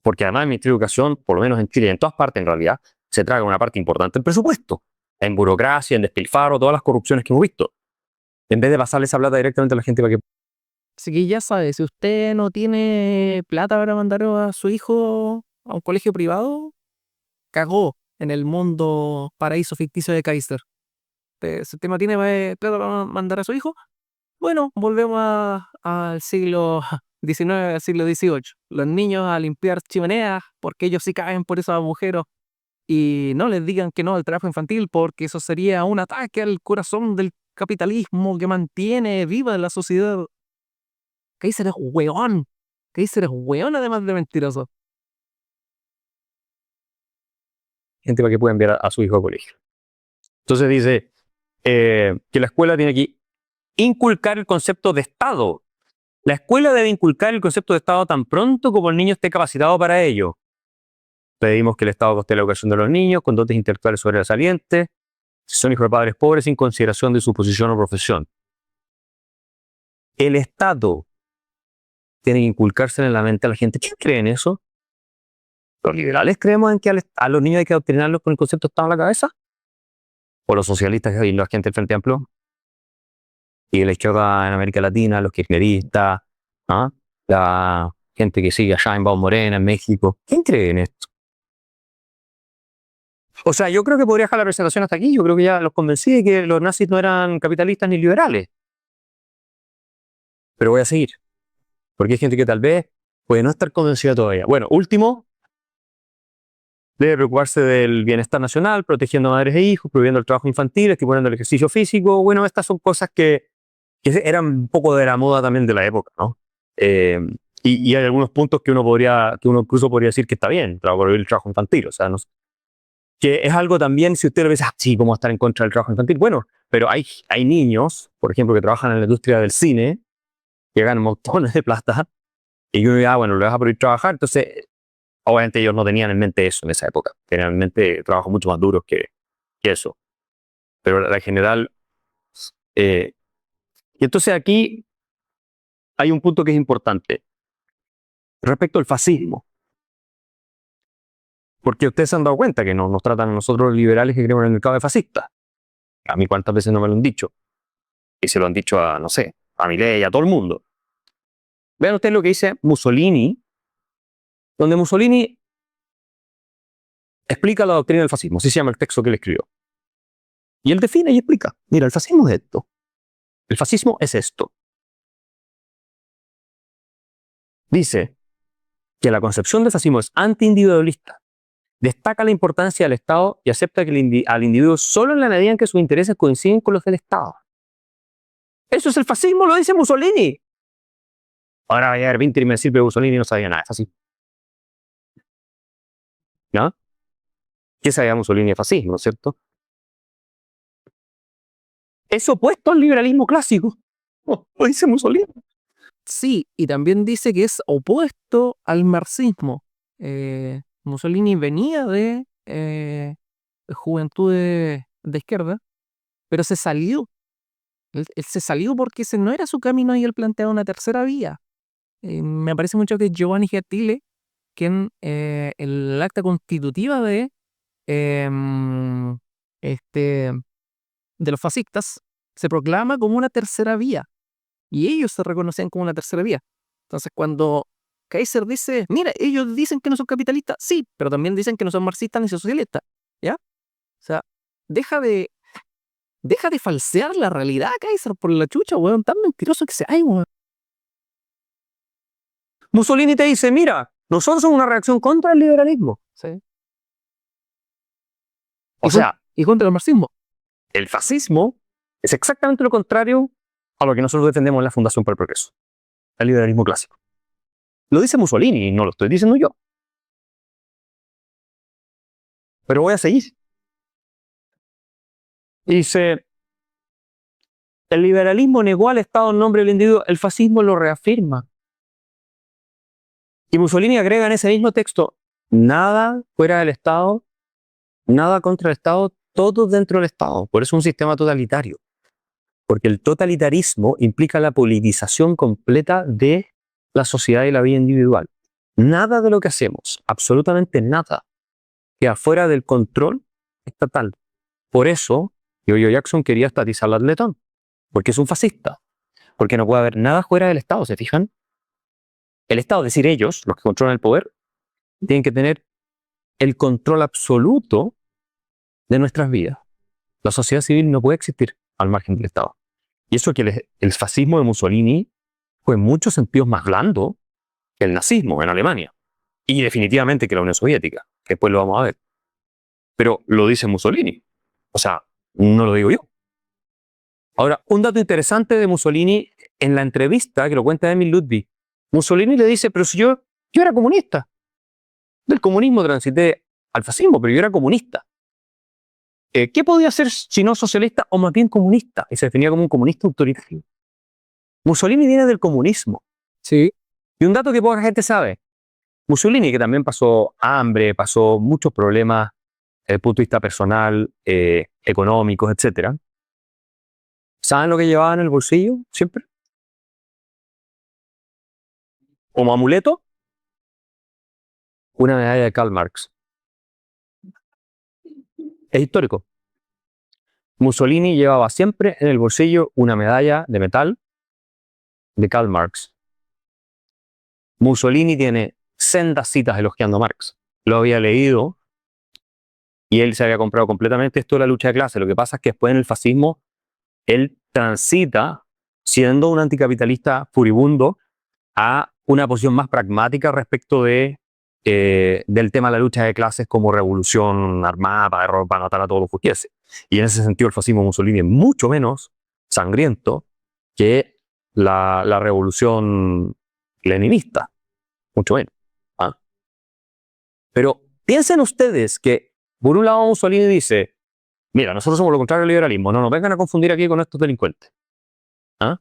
Porque además el Ministerio de Educación, por lo menos en Chile y en todas partes en realidad, se traga una parte importante del presupuesto. En burocracia, en despilfarro, todas las corrupciones que hemos visto. En vez de pasarle esa plata directamente a la gente para que... Así que ya sabe, si usted no tiene plata para mandar a su hijo a un colegio privado, cagó en el mundo paraíso ficticio de Kaiser. Si usted no tiene plata para mandar a su hijo, bueno, volvemos al siglo XIX, al siglo XVIII. Los niños a limpiar chimeneas porque ellos sí caen por esos agujeros. Y no les digan que no al trabajo infantil porque eso sería un ataque al corazón del capitalismo que mantiene viva la sociedad. Kaiser es weón. Kaiser es weón además de mentiroso. gente para que pueda enviar a su hijo al colegio. Entonces dice que la escuela tiene que inculcar el concepto de Estado. La escuela debe inculcar el concepto de Estado tan pronto como el niño esté capacitado para ello. Pedimos que el Estado coste la educación de los niños con dotes intelectuales sobresalientes, si son hijos de padres pobres, sin consideración de su posición o profesión. El Estado tiene que inculcarse en la mente a la gente. ¿Quién cree en eso? ¿Los liberales creemos en que a los niños hay que adoctrinarlos con el concepto de Estado en la cabeza? ¿O los socialistas y la gente del Frente Amplio? Y la izquierda en América Latina, los kirchneristas, ¿ah? La gente que sigue allá en Bau Morena, en México. ¿Quién cree en esto? O sea, yo creo que podría dejar la presentación hasta aquí. Yo creo que ya los convencí de que los nazis no eran capitalistas ni liberales. Pero voy a seguir. Porque hay gente que tal vez puede no estar convencida todavía. Bueno, último, debe preocuparse del bienestar nacional, protegiendo a madres e hijos, prohibiendo el trabajo infantil, estimulando el ejercicio físico. Bueno, estas son cosas que eran un poco de la moda también de la época, ¿no? Y hay algunos puntos que uno incluso podría decir que está bien, prohibir el trabajo infantil. O sea, no, que es algo también, si usted lo ve, sí, ¿cómo estar en contra del trabajo infantil? Bueno, pero hay niños, por ejemplo, que trabajan en la industria del cine, que ganan montones de plata, y uno dice, bueno, lo vas a prohibir trabajar. Entonces, obviamente ellos no tenían en mente eso en esa época. Tenían en mente trabajos mucho más duros que eso. Pero la general... y entonces aquí hay un punto que es importante. Respecto al fascismo. Porque ustedes se han dado cuenta que nos tratan a nosotros los liberales que creemos en el mercado de fascistas. A mí cuántas veces no me lo han dicho. Y se lo han dicho a, no sé, a Milei, a todo el mundo. Vean ustedes lo que dice Mussolini, donde Mussolini explica la doctrina del fascismo. Así se llama el texto que él escribió. Y él define y explica. Mira, el fascismo es esto. El fascismo es esto. Dice que la concepción del fascismo es antiindividualista. Destaca la importancia del Estado y acepta que al individuo solo en la medida en que sus intereses coinciden con los del Estado. Eso es el fascismo, lo dice Mussolini. Ahora va a llegar Vinter y me decir que Mussolini no sabía nada de fascismo. ¿No? ¿Qué sabía Mussolini de fascismo, no es cierto? Es opuesto al liberalismo clásico. Lo dice Mussolini. Sí, y también dice que es opuesto al marxismo. Mussolini venía de juventud de izquierda, pero se salió. Él se salió porque ese no era su camino y él planteaba una tercera vía. Me parece mucho que Giovanni Gentile, quien el acta constitutiva em, de los fascistas, se proclama como una tercera vía. y ellos se reconocían como una tercera vía. Entonces, cuando Kaiser dice, mira, ellos dicen que no son capitalistas, sí, pero también dicen que no son marxistas ni socialistas, ¿ya? O sea, deja de falsear la realidad, Kaiser, por la chucha, weón, tan mentiroso que se hay, weón. Mussolini te dice, mira, nosotros somos una reacción contra el liberalismo. Sí. O sea, Y contra el marxismo. el fascismo es exactamente lo contrario a lo que nosotros defendemos en la Fundación para el Progreso, el liberalismo clásico. Lo dice Mussolini, no lo estoy diciendo yo. Pero voy a seguir. Dice, el liberalismo negó al Estado en nombre del individuo, el fascismo lo reafirma. Y Mussolini agrega en ese mismo texto, nada fuera del Estado, nada contra el Estado, todo dentro del Estado. Por eso es un sistema totalitario. Porque el totalitarismo implica la politización completa de la sociedad y la vida individual. Nada de lo que hacemos, absolutamente nada, queda fuera del control estatal. Por eso, Yo-Yo Jackson quería estatizar al Letón, porque es un fascista, porque no puede haber nada fuera del Estado, ¿se fijan? El Estado, es decir, ellos, los que controlan el poder, tienen que tener el control absoluto de nuestras vidas. La sociedad civil no puede existir al margen del Estado. Y eso que el fascismo de Mussolini fue en muchos sentidos más blando que el nazismo en Alemania. Y definitivamente que la Unión Soviética, que después lo vamos a ver. Pero lo dice Mussolini. O sea, no lo digo yo. Ahora, un dato interesante de Mussolini en la entrevista que lo cuenta Emil Ludwig. Mussolini le dice, pero si yo era comunista. Del comunismo transité al fascismo, pero yo era comunista. ¿Qué podía ser si no socialista o más bien comunista? Y se definía como un comunista autoritario. Mussolini viene del comunismo. Sí. Y un dato que poca gente sabe. Mussolini, que también pasó hambre, pasó muchos problemas desde el punto de vista personal, económicos, etc. ¿Saben lo que llevaba en el bolsillo siempre? Como amuleto, una medalla de Karl Marx. Es histórico. Mussolini llevaba siempre en el bolsillo una medalla de metal de Karl Marx. Mussolini tiene sendas citas elogiando a Marx. Lo había leído y él se había comprado completamente esto de la lucha de clases. Lo que pasa es que después en el fascismo él transita, siendo un anticapitalista furibundo, a una posición más pragmática respecto del tema de la lucha de clases como revolución armada para matar a todos los burgueses. Y en ese sentido el fascismo de Mussolini es mucho menos sangriento que la revolución leninista. Mucho menos. ¿Ah? Pero piensen ustedes que, por un lado, Mussolini dice, mira, nosotros somos lo contrario del liberalismo, no nos vengan a confundir aquí con estos delincuentes. ¿Ah?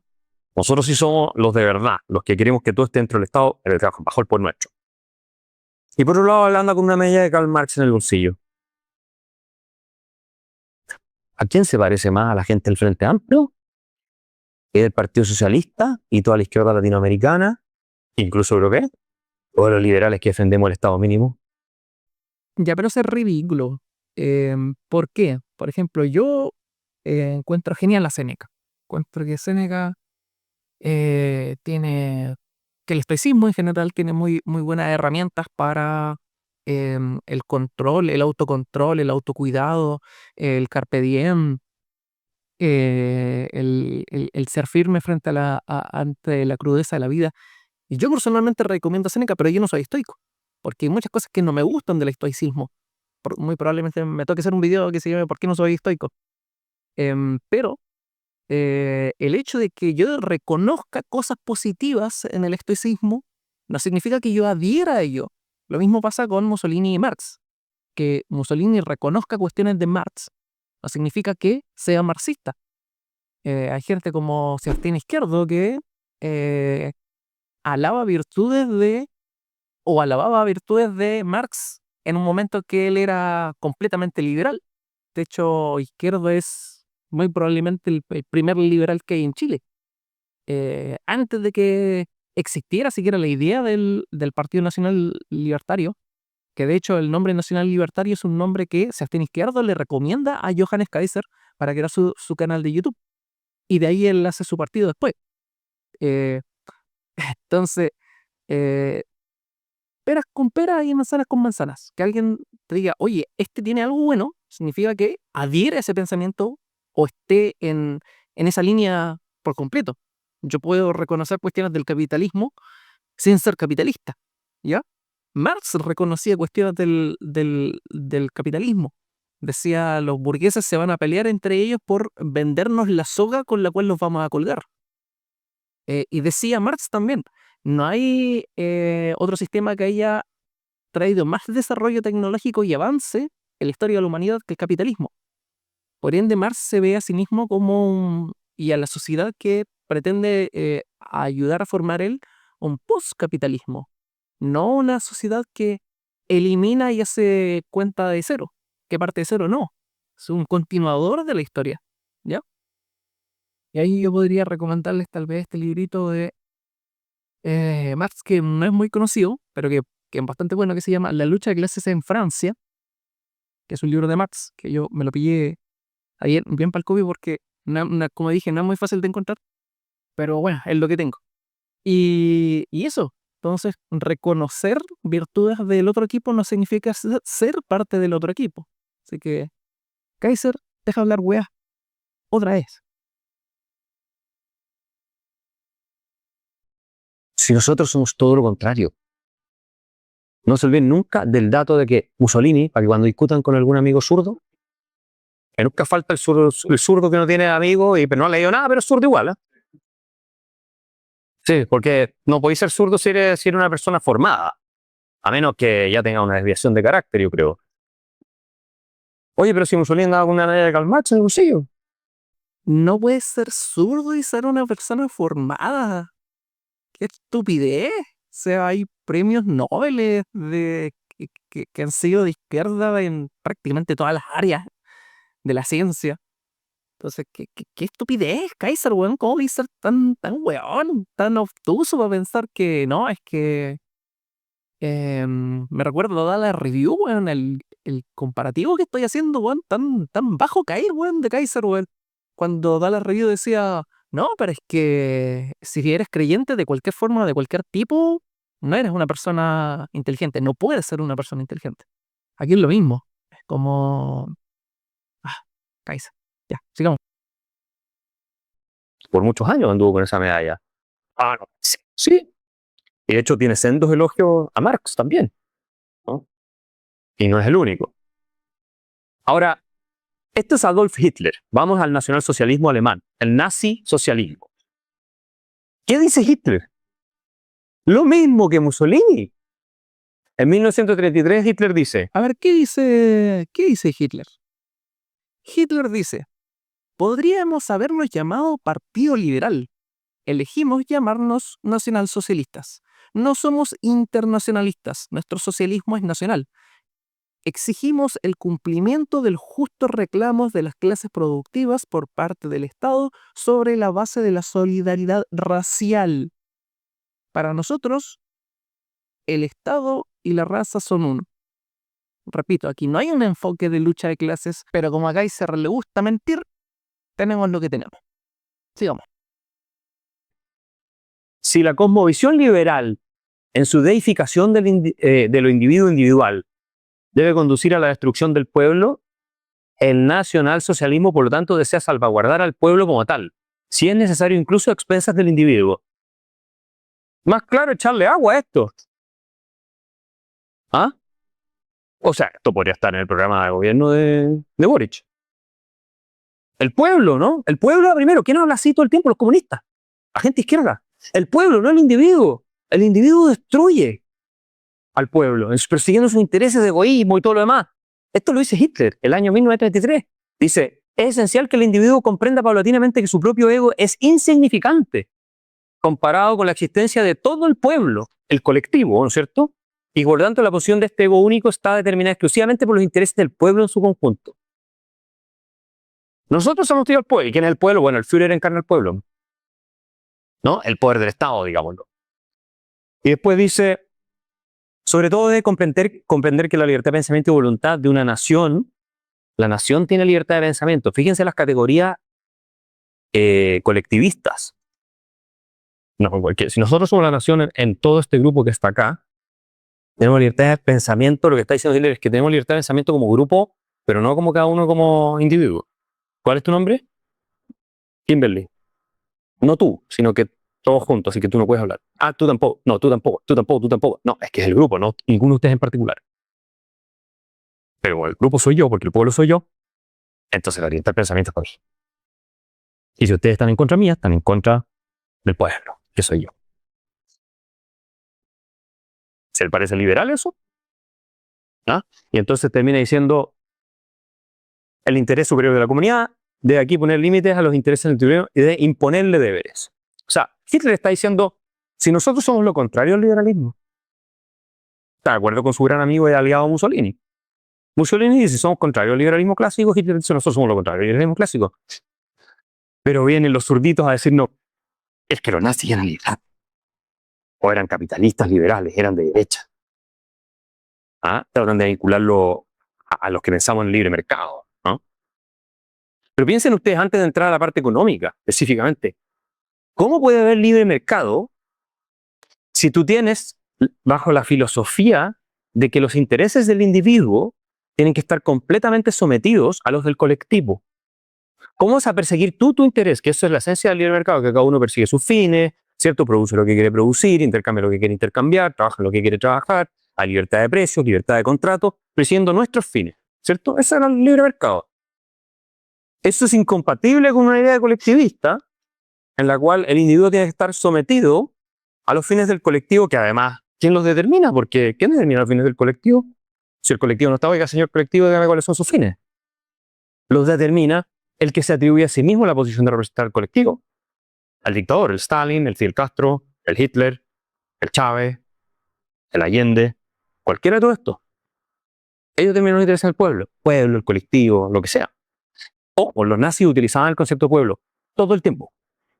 Nosotros sí somos los de verdad, los que queremos que todo esté dentro del Estado, bajo el poder nuestro. Y por otro lado, él anda con una medalla de Karl Marx en el bolsillo. ¿A quién se parece más? ¿A la gente del Frente Amplio? ¿Es del Partido Socialista y toda la izquierda latinoamericana, incluso europea? ¿O a los liberales que defendemos el Estado mínimo? Ya, pero eso es ridículo. ¿Por qué? Por ejemplo, yo encuentro genial a Séneca. Encuentro que Séneca tiene, que el estoicismo en general tiene muy, muy buenas herramientas para el control, el autocontrol, el autocuidado, el carpe diem, el ser firme frente ante la crudeza de la vida. Y yo personalmente recomiendo a Séneca, pero yo no soy estoico, porque hay muchas cosas que no me gustan del estoicismo. Muy probablemente me toque hacer un video que se llame ¿Por qué no soy estoico? Pero el hecho de que yo reconozca cosas positivas en el estoicismo no significa que yo adhiera a ello. Lo mismo pasa con Mussolini y Marx. Que Mussolini reconozca cuestiones de Marx no significa que sea marxista. Hay gente como Sebastián Izquierdo que alababa virtudes de Marx en un momento que él era completamente liberal. De hecho, Izquierdo es muy probablemente el primer liberal que hay en Chile. Antes de que existiera siquiera la idea del Partido Nacional Libertario, que de hecho el nombre Nacional Libertario es un nombre que Sebastián Izquierdo le recomienda a Johannes Kaiser para crear su canal de YouTube. Y de ahí él hace su partido después. Entonces, eh, peras con peras y manzanas con manzanas. Que alguien te diga, oye, este tiene algo bueno, significa que adhiere a ese pensamiento o esté en esa línea por completo. Yo puedo reconocer cuestiones del capitalismo sin ser capitalista, ¿ya? Marx reconocía cuestiones del capitalismo. Decía, los burgueses se van a pelear entre ellos por vendernos la soga con la cual los vamos a colgar. Y decía Marx también, no hay otro sistema que haya traído más desarrollo tecnológico y avance en la historia de la humanidad que el capitalismo. Por ende, Marx se ve a sí mismo como y a la sociedad que pretende ayudar a formar él un postcapitalismo, no una sociedad que elimina y hace cuenta de cero, que parte de cero, no. Es un continuador de la historia, ¿ya? Y ahí yo podría recomendarles tal vez este librito de Marx, que no es muy conocido, pero que es bastante bueno, que se llama La lucha de clases en Francia, que es un libro de Marx, que yo me lo pillé ayer bien para el copy porque, como dije, no es muy fácil de encontrar, pero bueno, es lo que tengo. Y eso, entonces, reconocer virtudes del otro equipo no significa ser parte del otro equipo. Así que, Kaiser, deja hablar weá otra vez. Si nosotros somos todo lo contrario. No se olviden nunca del dato de que Mussolini, para que cuando discutan con algún amigo zurdo, que nunca falta el zurdo que no tiene amigos y pero no ha leído nada, pero es zurdo igual. Sí, porque no podéis ser zurdo si eres una persona formada, a menos que ya tenga una desviación de carácter, yo creo. Oye, pero si Mussolini andaba con una medalla de Karl Marx en el bolsillo. No puedes ser zurdo y ser una persona formada. ¡Qué estupidez! O sea, hay premios Nobel que han sido de izquierda en prácticamente todas las áreas de la ciencia. Entonces, qué estupidez, Kaiser, weón. ¿Cómo voy a ser tan weón, tan obtuso para pensar que no? Es que me recuerdo dar la review, weón, el comparativo que estoy haciendo, weón, tan bajo caer, weón, de Kaiser, weón. Cuando da la review decía, no, pero es que si eres creyente de cualquier forma, de cualquier tipo, no eres una persona inteligente, no puedes ser una persona inteligente. Aquí es lo mismo, es como... Ah, Kaiser. Ya, sigamos. Por muchos años anduvo con esa medalla. Ah, no. Sí. Y de hecho tiene sendos elogios a Marx también, ¿no? Y no es el único. Ahora, este es Adolf Hitler. Vamos al nacionalsocialismo alemán, el nazi socialismo. ¿Qué dice Hitler? Lo mismo que Mussolini. En 1933 Hitler dice, A ver, ¿qué dice Hitler? Hitler dice, podríamos habernos llamado Partido Liberal. Elegimos llamarnos nacionalsocialistas. No somos internacionalistas, nuestro socialismo es nacional. Exigimos el cumplimiento de los justos reclamos de las clases productivas por parte del Estado sobre la base de la solidaridad racial. Para nosotros, el Estado y la raza son uno. Repito, aquí no hay un enfoque de lucha de clases, pero como a Kaiser le gusta mentir, tenemos lo que tenemos. Sigamos. si la cosmovisión liberal en su deificación de lo individuo individual debe conducir a la destrucción del pueblo, el nacionalsocialismo, por lo tanto, desea salvaguardar al pueblo como tal, si es necesario incluso a expensas del individuo. Más claro, echarle agua a esto. ¿Ah? O sea, esto podría estar en el programa de gobierno de Boric. El pueblo, ¿no? El pueblo primero. ¿Quién habla así todo el tiempo? Los comunistas. La gente izquierda. El pueblo, no el individuo. El individuo destruye al pueblo, persiguiendo sus intereses de egoísmo y todo lo demás. Esto lo dice Hitler, el año 1933. Dice, es esencial que el individuo comprenda paulatinamente que su propio ego es insignificante comparado con la existencia de todo el pueblo, el colectivo, ¿no es cierto? Y por lo tanto la posición de este ego único está determinada exclusivamente por los intereses del pueblo en su conjunto. Nosotros somos tío al pueblo. ¿Y quién es el pueblo? Bueno, el Führer encarna el pueblo, ¿no? El poder del Estado, digámoslo. Y después dice, sobre todo debe comprender que la libertad de pensamiento y voluntad de una nación, la nación tiene libertad de pensamiento. Fíjense las categorías colectivistas. No, porque si nosotros somos la nación en todo este grupo que está acá, tenemos libertad de pensamiento. Lo que está diciendo Hitler es que tenemos libertad de pensamiento como grupo, pero no como cada uno como individuo. ¿Cuál es tu nombre? Kimberly. No tú, sino que todos juntos, así que tú no puedes hablar. Ah, tú tampoco. No, tú tampoco. Tú tampoco, tú tampoco. No, es que es el grupo, no ninguno de ustedes en particular. Pero el grupo soy yo, porque el pueblo soy yo. Entonces la libertad de pensamiento es para mí. Y si ustedes están en contra mía, están en contra del pueblo, que soy yo. ¿Se le parece liberal eso? ¿Ah? Y entonces termina diciendo el interés superior de la comunidad, de aquí poner límites a los intereses del individuo y de imponerle deberes. O sea, Hitler está diciendo, si nosotros somos lo contrario al liberalismo, está de acuerdo con su gran amigo y aliado Mussolini. Mussolini dice, somos contrarios al liberalismo clásico, Hitler dice, nosotros somos lo contrario al liberalismo clásico. Pero vienen los zurditos a decirnos, es que los nazis eran liberales, o eran capitalistas liberales, eran de derecha. ¿Ah? Tratan de vincularlo a los que pensamos en el libre mercado, ¿no? Pero piensen ustedes, antes de entrar a la parte económica, específicamente, ¿cómo puede haber libre mercado si tú tienes bajo la filosofía de que los intereses del individuo tienen que estar completamente sometidos a los del colectivo? ¿Cómo vas a perseguir tú tu interés? Que eso es la esencia del libre mercado, que cada uno persigue sus fines, ¿cierto? Produce lo que quiere producir, intercambia lo que quiere intercambiar, trabaja lo que quiere trabajar, hay libertad de precios, libertad de contrato, persiguiendo nuestros fines, ¿cierto? Ese era el libre mercado. Eso es incompatible con una idea colectivista en la cual el individuo tiene que estar sometido a los fines del colectivo, que además, ¿quién los determina? Porque ¿quién determina los fines del colectivo? Si el colectivo no está, oiga, señor colectivo, dígame cuáles son sus fines. Los determina el que se atribuye a sí mismo la posición de representar al colectivo. Al dictador, el Stalin, el Fidel Castro, el Hitler, el Chávez, el Allende, cualquiera de todo esto. Ellos determinan los intereses del pueblo, el colectivo, lo que sea. O los nazis utilizaban el concepto de pueblo todo el tiempo.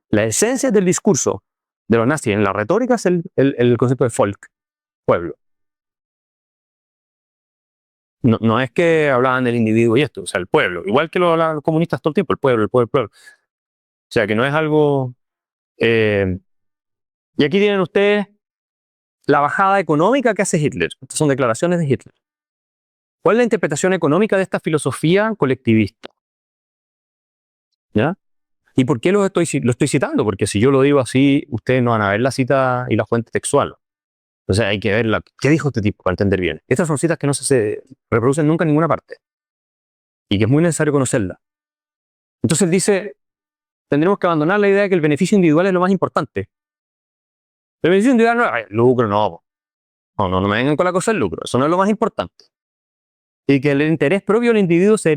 La esencia del discurso de los nazis en la retórica es el concepto de Volk, pueblo. No es que hablaban del individuo y esto, o sea, el pueblo. Igual que lo hablaban los comunistas todo el tiempo, el pueblo, el pueblo, el pueblo. O sea, que no es algo... y aquí tienen ustedes la bajada económica que hace Hitler. Estas son declaraciones de Hitler. ¿Cuál es la interpretación económica de esta filosofía colectivista? ¿Ya? ¿Y por qué lo estoy citando? Porque si yo lo digo así, ustedes no van a ver la cita y la fuente textual. Entonces hay que ver qué dijo este tipo para entender bien. Estas son citas que no se reproducen nunca en ninguna parte y que es muy necesario conocerlas. Entonces dice, tendremos que abandonar la idea de que el beneficio individual es lo más importante. El beneficio individual no es lucro, no. No me vengan con la cosa del lucro. Eso no es lo más importante. Y que el interés propio del individuo se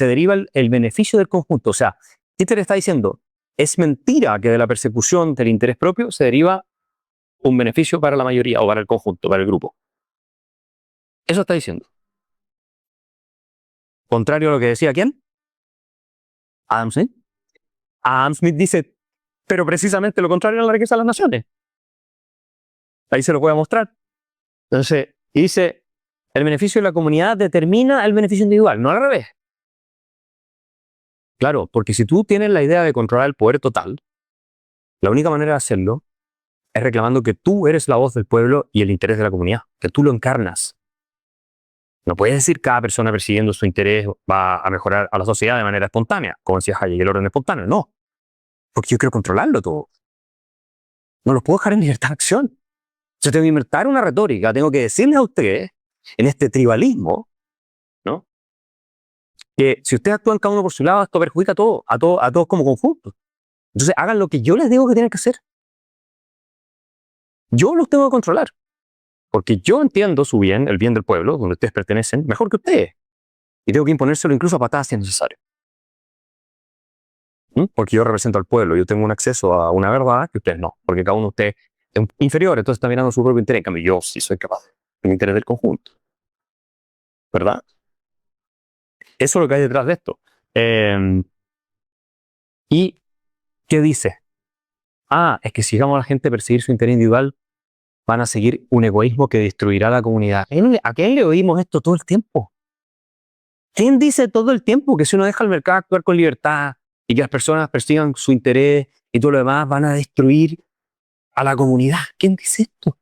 deriva el beneficio del conjunto. O sea, Hitler está diciendo, es mentira que de la persecución del interés propio se deriva un beneficio para la mayoría o para el conjunto, para el grupo. Eso está diciendo. Contrario a lo que decía ¿quién? Adam Smith. Adam Smith dice, pero precisamente lo contrario a la riqueza de las naciones. Ahí se lo voy a mostrar. Entonces, dice, el beneficio de la comunidad determina el beneficio individual, no al revés. Claro, porque si tú tienes la idea de controlar el poder total, la única manera de hacerlo es reclamando que tú eres la voz del pueblo y el interés de la comunidad, que tú lo encarnas. No puedes decir que cada persona persiguiendo su interés va a mejorar a la sociedad de manera espontánea, como decía Hayek, el orden espontáneo. No, porque yo quiero controlarlo todo. No los puedo dejar en libertad de acción. Yo tengo que inventar una retórica, tengo que decirles a ustedes, en este tribalismo, ¿no? Que si ustedes actúan cada uno por su lado, esto perjudica a todos como conjunto. Entonces hagan lo que yo les digo que tienen que hacer. Yo los tengo que controlar. Porque yo entiendo su bien, el bien del pueblo, donde ustedes pertenecen, mejor que ustedes. Y tengo que imponérselo incluso a patadas si es necesario. Porque yo represento al pueblo, yo tengo un acceso a una verdad que ustedes no, porque cada uno de ustedes es inferior, entonces está mirando su propio interés. En cambio, yo sí soy capaz del interés del conjunto. ¿Verdad? Eso es lo que hay detrás de esto. ¿Y qué dice? Es que si dejamos a la gente perseguir su interés individual, van a seguir un egoísmo que destruirá la comunidad. ¿A quién le oímos esto todo el tiempo? ¿Quién dice todo el tiempo que si uno deja al mercado actuar con libertad y que las personas persigan su interés y todo lo demás van a destruir a la comunidad. ¿Quién dice esto?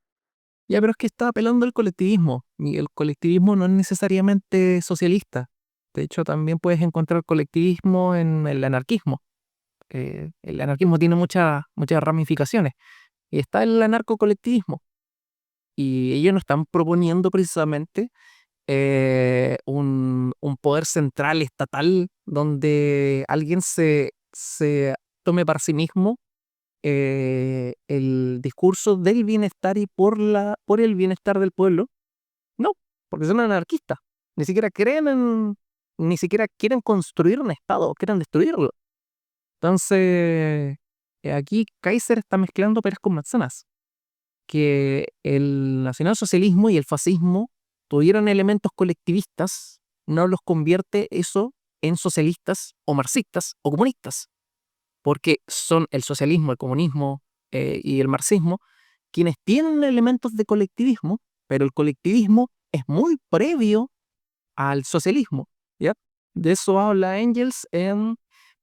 Ya, pero es que está apelando al colectivismo, y el colectivismo no es necesariamente socialista. De hecho, también puedes encontrar colectivismo en el anarquismo. El anarquismo tiene muchas ramificaciones, y está el anarcocolectivismo. Y ellos no están proponiendo precisamente un poder central estatal donde alguien se tome para sí mismo el discurso del bienestar y por el bienestar del pueblo. No, porque son anarquistas. Ni siquiera ni siquiera quieren construir un estado, quieren destruirlo. Entonces, aquí Kaiser está mezclando peras con manzanas. Que el nacionalsocialismo y el fascismo tuvieron elementos colectivistas, no los convierte eso en socialistas o marxistas o comunistas, porque son el socialismo, el comunismo y el marxismo quienes tienen elementos de colectivismo, pero el colectivismo es muy previo al socialismo, ¿ya? De eso habla Engels en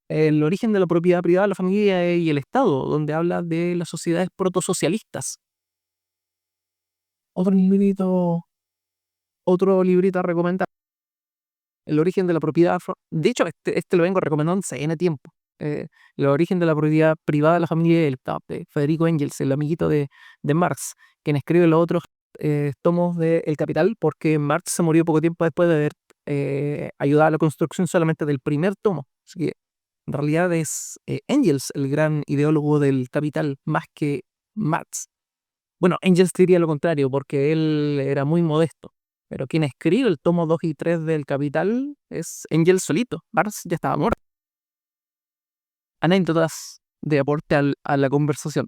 El origen de la propiedad privada, la familia y el Estado, donde habla de las sociedades protosocialistas. Otro librito a recomendar. El origen de la propiedad. De hecho, este lo vengo recomendando hace N tiempo. El origen de la propiedad privada de la familia y el Estado, de Federico Engels, el amiguito de Marx, quien escribe los otros tomos de El Capital, porque Marx se murió poco tiempo después de haber ayudado a la construcción solamente del primer tomo. Así que en realidad es Engels el gran ideólogo del Capital, más que Marx. Bueno, Engels diría lo contrario, porque él era muy modesto. Pero quien escribe el tomo 2 y 3 del Capital es Engels solito. Marx ya estaba muerto. Anécdotas de aporte a la conversación.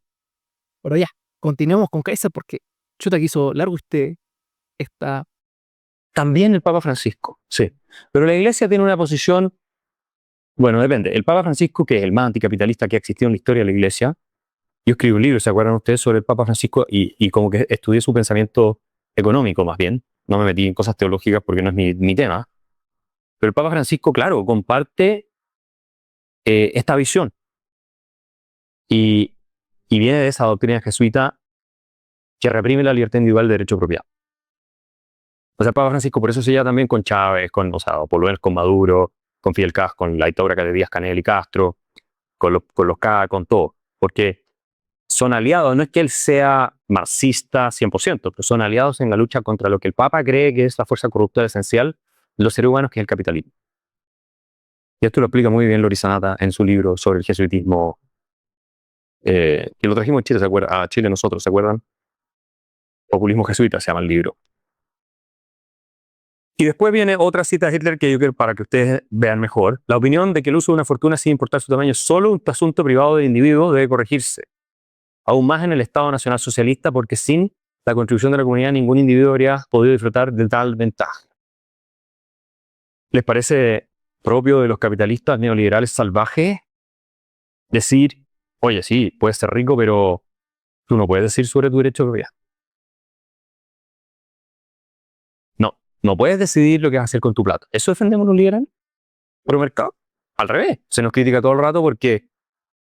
Pero ya, continuemos con Kaiser porque chuta que hizo largo esta... También el Papa Francisco, sí. Pero la Iglesia tiene una posición, bueno, depende. El Papa Francisco, que es el más anticapitalista que ha existido en la historia de la Iglesia, yo escribí un libro, ¿se acuerdan ustedes?, sobre el Papa Francisco y como que estudié su pensamiento económico más bien. No me metí en cosas teológicas porque no es mi tema. Pero el Papa Francisco, claro, comparte esta visión. Y viene de esa doctrina jesuita que reprime la libertad individual de derecho de propiedad. O sea, el Papa Francisco por eso se lleva también con Chávez, o por lo menos con Maduro, con Fidel Castro, con la dictadura de Díaz Canel y Castro, con los K, con todo. Porque son aliados, no es que él sea marxista 100%, pero son aliados en la lucha contra lo que el Papa cree que es la fuerza corruptora esencial de los seres humanos, que es el capitalismo. Y esto lo explica muy bien Loris Sanata en su libro sobre el jesuitismo, que lo trajimos en Chile, a Chile nosotros, ¿se acuerdan? Populismo jesuita se llama el libro. Y después viene otra cita de Hitler que yo quiero para que ustedes vean mejor. La opinión de que el uso de una fortuna sin importar su tamaño es solo un asunto privado del individuo debe corregirse. Aún más en el Estado Nacional Socialista, porque sin la contribución de la comunidad ningún individuo habría podido disfrutar de tal ventaja. ¿Les parece propio de los capitalistas neoliberales salvajes decir, oye, sí, puedes ser rico, pero tú no puedes decir sobre tu derecho de propiedad? No puedes decidir lo que vas a hacer con tu plata. ¿Eso defendemos los liberales? ¿Pro mercado? Al revés, se nos critica todo el rato porque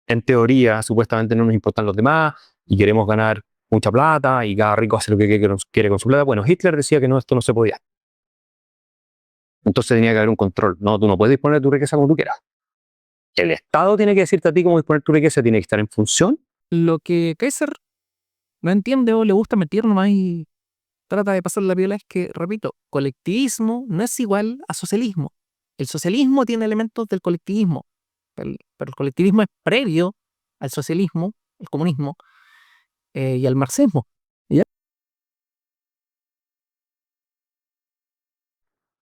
en teoría supuestamente no nos importan los demás y queremos ganar mucha plata y cada rico hace lo que quiere con su plata. Bueno, Hitler decía que no, esto no se podía. Entonces tenía que haber un control. No, tú no puedes disponer de tu riqueza como tú quieras. El Estado tiene que decirte a ti cómo disponer tu riqueza, tiene que estar en función. Lo que Kaiser no entiende o le gusta mentir nomás y trata de pasar la viola es que, repito, colectivismo no es igual a socialismo. El socialismo tiene elementos del colectivismo, pero el colectivismo es previo al socialismo, al comunismo y al marxismo. ¿Ya?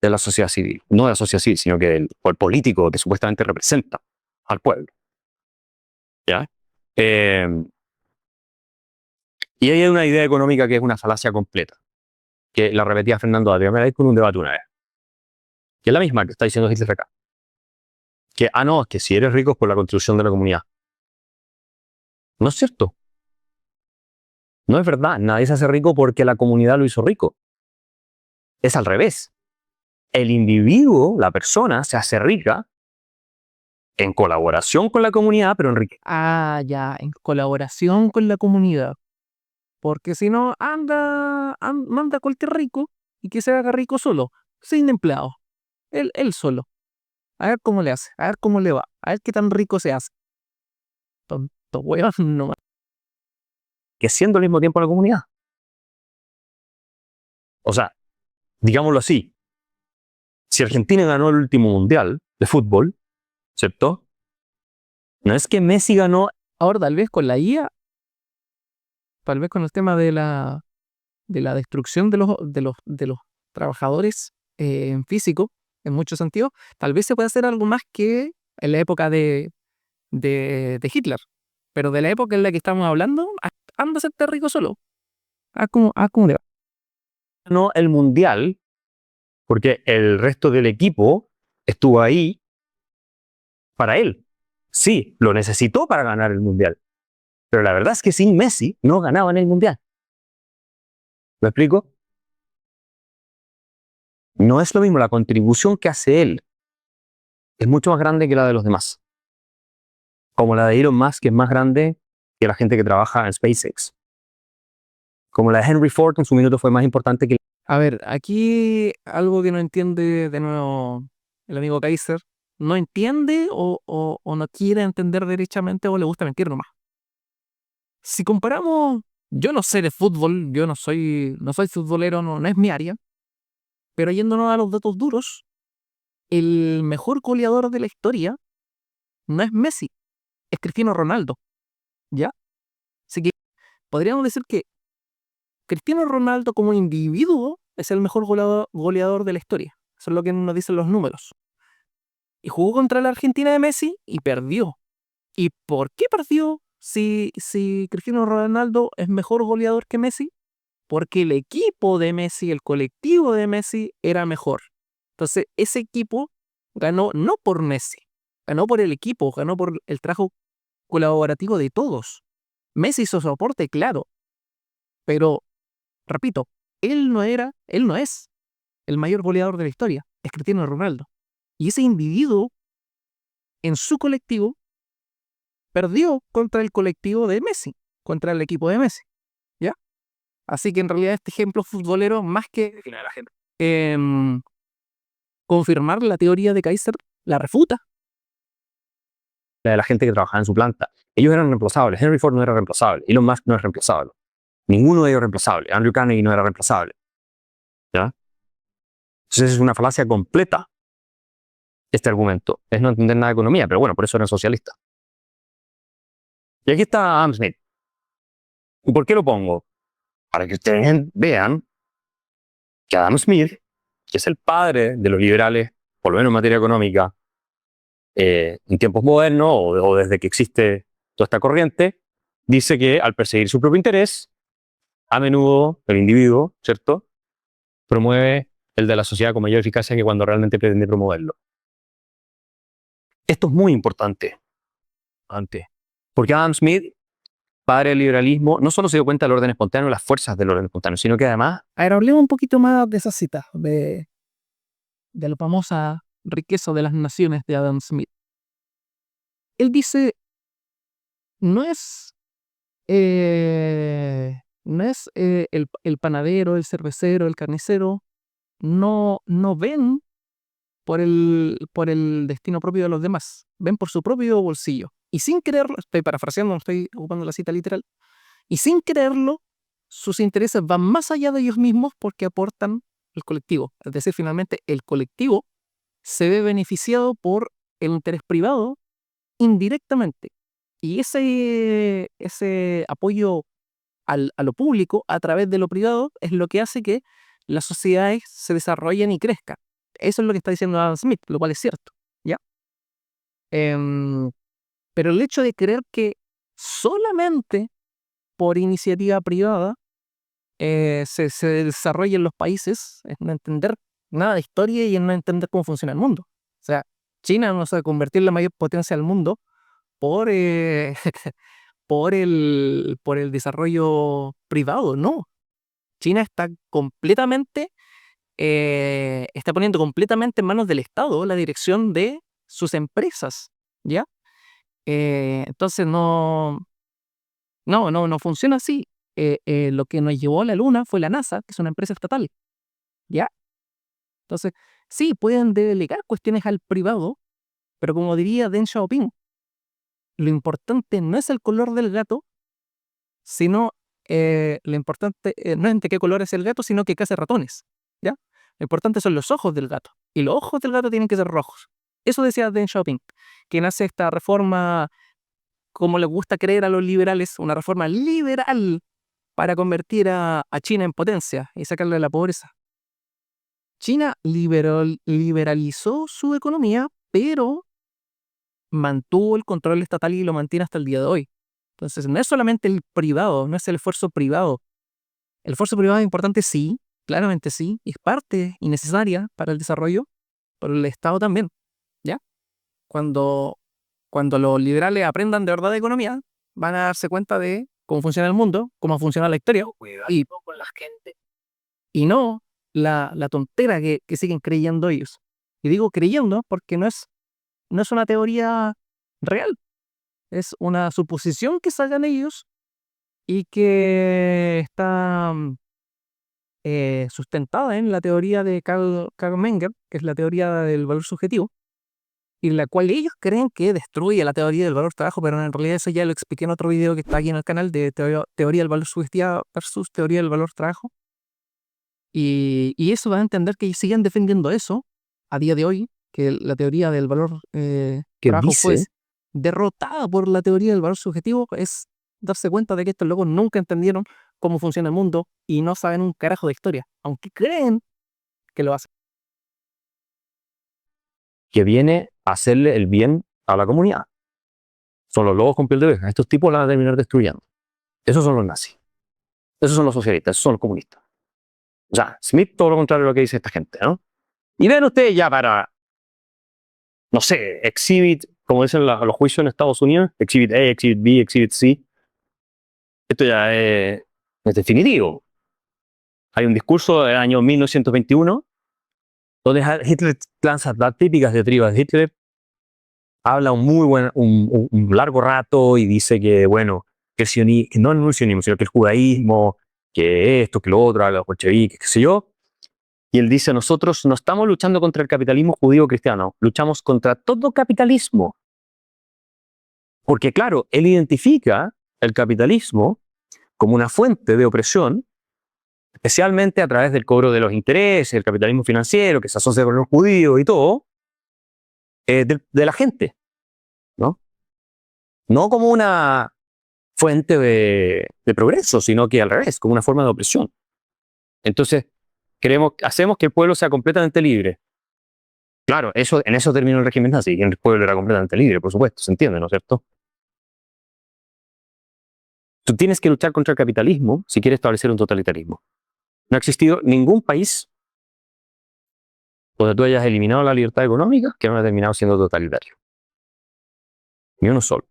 De la sociedad civil. No de la sociedad civil, sino que del político que supuestamente representa al pueblo. ¿Ya? Y ahí hay una idea económica que es una falacia completa, que la repetía Fernando Adrià con un debate una vez. Que es la misma que está diciendo Hitler acá. Que, no, es que si eres rico es por la contribución de la comunidad. No es cierto. No es verdad. Nadie se hace rico porque la comunidad lo hizo rico. Es al revés. El individuo, la persona, se hace rica en colaboración con la comunidad, pero Ah, ya, en colaboración con la comunidad. Porque si no, manda cualquier rico y que se haga rico solo, sin empleado. Él solo. A ver cómo le hace, a ver cómo le va, a ver qué tan rico se hace. Tonto weón nomás. siendo al mismo tiempo la comunidad. O sea, digámoslo así, si Argentina ganó el último mundial de fútbol, ¿cierto? No es que Messi ganó. Ahora tal vez con la IA, tal vez con el tema de la destrucción de los trabajadores en físico, en muchos sentidos, tal vez se puede hacer algo más que en la época de Hitler. Pero de la época en la que estamos hablando, anda a ser rico solo. ¿Cómo le va? Ganó el mundial porque el resto del equipo estuvo ahí para él. Sí, lo necesitó para ganar el mundial. Pero la verdad es que sin Messi no ganaban el mundial. ¿Me explico? No es lo mismo, la contribución que hace él es mucho más grande que la de los demás. Como la de Elon Musk, que es más grande que la gente que trabaja en SpaceX. Como la de Henry Ford en su minuto fue más importante que... A ver, aquí algo que no entiende de nuevo el amigo Kaiser. No entiende o no quiere entender derechamente o le gusta mentir nomás. Si comparamos, yo no sé de fútbol, yo no soy futbolero, no es mi área, pero yéndonos a los datos duros, el mejor goleador de la historia no es Messi, es Cristiano Ronaldo, ¿ya? Así que podríamos decir que Cristiano Ronaldo como individuo es el mejor goleador de la historia. Eso es lo que nos dicen los números. Y jugó contra la Argentina de Messi y perdió. ¿Y por qué perdió si Cristiano Ronaldo es mejor goleador que Messi? Porque el equipo de Messi, el colectivo de Messi era mejor. Entonces ese equipo ganó no por Messi, ganó por el equipo, ganó por el trabajo colaborativo de todos. Messi hizo su aporte, claro, pero repito, él no es el mayor goleador de la historia, es Cristiano Ronaldo. Y ese individuo, en su colectivo, perdió contra el colectivo de Messi, contra el equipo de Messi, ¿ya? Así que en realidad este ejemplo futbolero, más que confirmar la teoría de Kaiser, la refuta. La de la gente que trabajaba en su planta. Ellos eran reemplazables. Henry Ford no era reemplazable. Elon Musk no es reemplazable. Ninguno de ellos es reemplazable. Andrew Carnegie no era reemplazable. ¿Ya? Entonces es una falacia completa este argumento. Es no entender nada de economía, pero bueno, por eso eran socialistas. Y aquí está Adam Smith. ¿Y por qué lo pongo? Para que ustedes vean que Adam Smith, que es el padre de los liberales, por lo menos en materia económica, en tiempos modernos o desde que existe toda esta corriente, dice que al perseguir su propio interés, a menudo el individuo, ¿cierto?, promueve el de la sociedad con mayor eficacia que cuando realmente pretende promoverlo. Esto es muy importante, porque Adam Smith, padre del liberalismo, no solo se dio cuenta del orden espontáneo y las fuerzas del orden espontáneo, sino que además... A ver, hablemos un poquito más de esa cita, de la famosa riqueza de las naciones de Adam Smith. Él dice, no es el panadero, el cervecero, el carnicero, no ven por el destino propio de los demás, ven por su propio bolsillo. Y sin quererlo, estoy parafraseando, no estoy ocupando la cita literal, y sin quererlo, sus intereses van más allá de ellos mismos porque aportan al colectivo. Es decir, finalmente el colectivo se ve beneficiado por el interés privado indirectamente. Y ese apoyo a lo público a través de lo privado es lo que hace que las sociedades se desarrollen y crezcan. Eso es lo que está diciendo Adam Smith, lo cual es cierto, ¿ya? Pero el hecho de creer que solamente por iniciativa privada se desarrollen los países es no entender nada de historia y es no entender cómo funciona el mundo. O sea, China no se va a convertir en la mayor potencia del mundo por, por el desarrollo privado, no. China está poniendo completamente en manos del Estado la dirección de sus empresas. ¿ya? Entonces no funciona así. Lo que nos llevó a la Luna fue la NASA, que es una empresa estatal, ¿ya? Entonces, sí, pueden delegar cuestiones al privado, pero como diría Deng Xiaoping, lo importante no es el color del gato, sino lo importante no es de qué color es el gato, sino que caza ratones, ¿ya? Lo importante son los ojos del gato, y los ojos del gato tienen que ser rojos. Eso decía Deng Xiaoping, quien hace esta reforma, como les gusta creer a los liberales, una reforma liberal para convertir a China en potencia y sacarle de la pobreza. China liberalizó su economía, pero mantuvo el control estatal y lo mantiene hasta el día de hoy. Entonces, no es solamente el privado, no es el esfuerzo privado. El esfuerzo privado es importante, sí, claramente sí, y es parte y necesaria para el desarrollo, pero el Estado también, ¿ya? Cuando los liberales aprendan de verdad de economía, van a darse cuenta de cómo funciona el mundo, cómo funciona la historia, y con la gente. Y no la tontera que siguen creyendo ellos. Y digo creyendo porque no es una teoría real, es una suposición que sacan ellos y que está sustentada en la teoría de Karl Menger, que es la teoría del valor subjetivo, y la cual ellos creen que destruye la teoría del valor trabajo, pero en realidad eso ya lo expliqué en otro video que está aquí en el canal de teoría del valor subjetivo versus teoría del valor trabajo. Y eso va a entender que siguen defendiendo eso a día de hoy, que la teoría del valor Que trabajo fue dice derrotada por la teoría del valor subjetivo, es darse cuenta de que estos locos nunca entendieron cómo funciona el mundo y no saben un carajo de historia, aunque creen que lo hacen. que viene a hacerle el bien a la comunidad. Son los lobos con piel de oveja. Estos tipos la van a terminar destruyendo. Esos son los nazis. Esos son los socialistas. Esos son los comunistas. O sea, Smith, todo lo contrario de lo que dice esta gente, ¿no? Y ven ustedes ya para, no sé, exhibit, como dicen los juicios en Estados Unidos, exhibit A, exhibit B, exhibit C. Esto ya es definitivo. Hay un discurso del año 1921 donde Hitler lanza las típicas diatribas de Hitler, habla un largo rato y dice que, bueno, que no el sionismo, sino que el judaísmo, que esto, que lo otro, los bolcheviques, qué sé yo. Y él dice, nosotros no estamos luchando contra el capitalismo judío cristiano, luchamos contra todo capitalismo. Porque claro, él identifica el capitalismo como una fuente de opresión, especialmente a través del cobro de los intereses, el capitalismo financiero que se asocia con los judíos y todo, de la gente, ¿no? No como una fuente de progreso, sino que al revés, como una forma de opresión. Entonces, hacemos que el pueblo sea completamente libre. Claro, en eso terminó el régimen nazi, y el pueblo era completamente libre, por supuesto, se entiende, ¿no es cierto? Tú tienes que luchar contra el capitalismo si quieres establecer un totalitarismo. No ha existido ningún país donde tú hayas eliminado la libertad económica que no haya terminado siendo totalitario. Ni uno solo.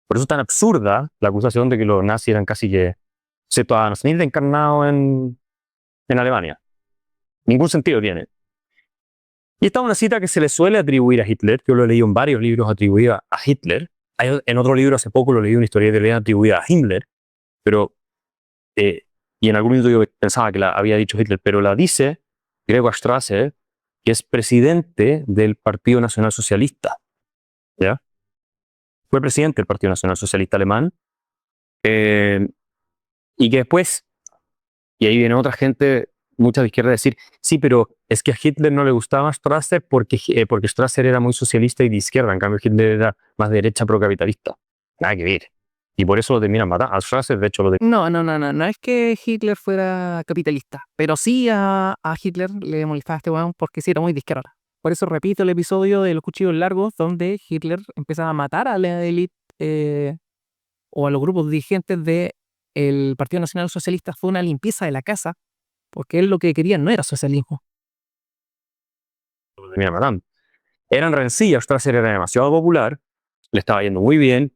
Por eso es tan absurda la acusación de que los nazis eran casi que ciudadanos encarnados en Alemania. Ningún sentido tiene. Y esta es una cita que se le suele atribuir a Hitler. Yo lo he leído en varios libros atribuidos a Hitler. En otro libro hace poco lo leí, una historia italiana atribuida a Himmler, pero y en algún momento yo pensaba que la había dicho Hitler, pero la dice Gregor Strasser, que es presidente del Partido Nacional Socialista. ¿Ya? Fue presidente del Partido Nacional Socialista Alemán, y que después, y ahí viene otra gente, mucha de izquierda, a decir, sí, pero es que a Hitler no le gustaba Strasser porque Strasser era muy socialista y de izquierda, en cambio Hitler era más derecha procapitalista. Nada que ver. Y por eso lo terminan matando. A Strasser, de hecho, No es que Hitler fuera capitalista, pero sí a Hitler le molestaba a este weón porque sí era muy de izquierda. Por eso repito el episodio de los cuchillos largos, donde Hitler empezaba a matar a la élite o a los grupos dirigentes del Partido Nacional Socialista. Fue una limpieza de la casa, porque él lo que quería no era socialismo. lo terminan matando. Eran rencillas, Strasser era demasiado popular, le estaba yendo muy bien,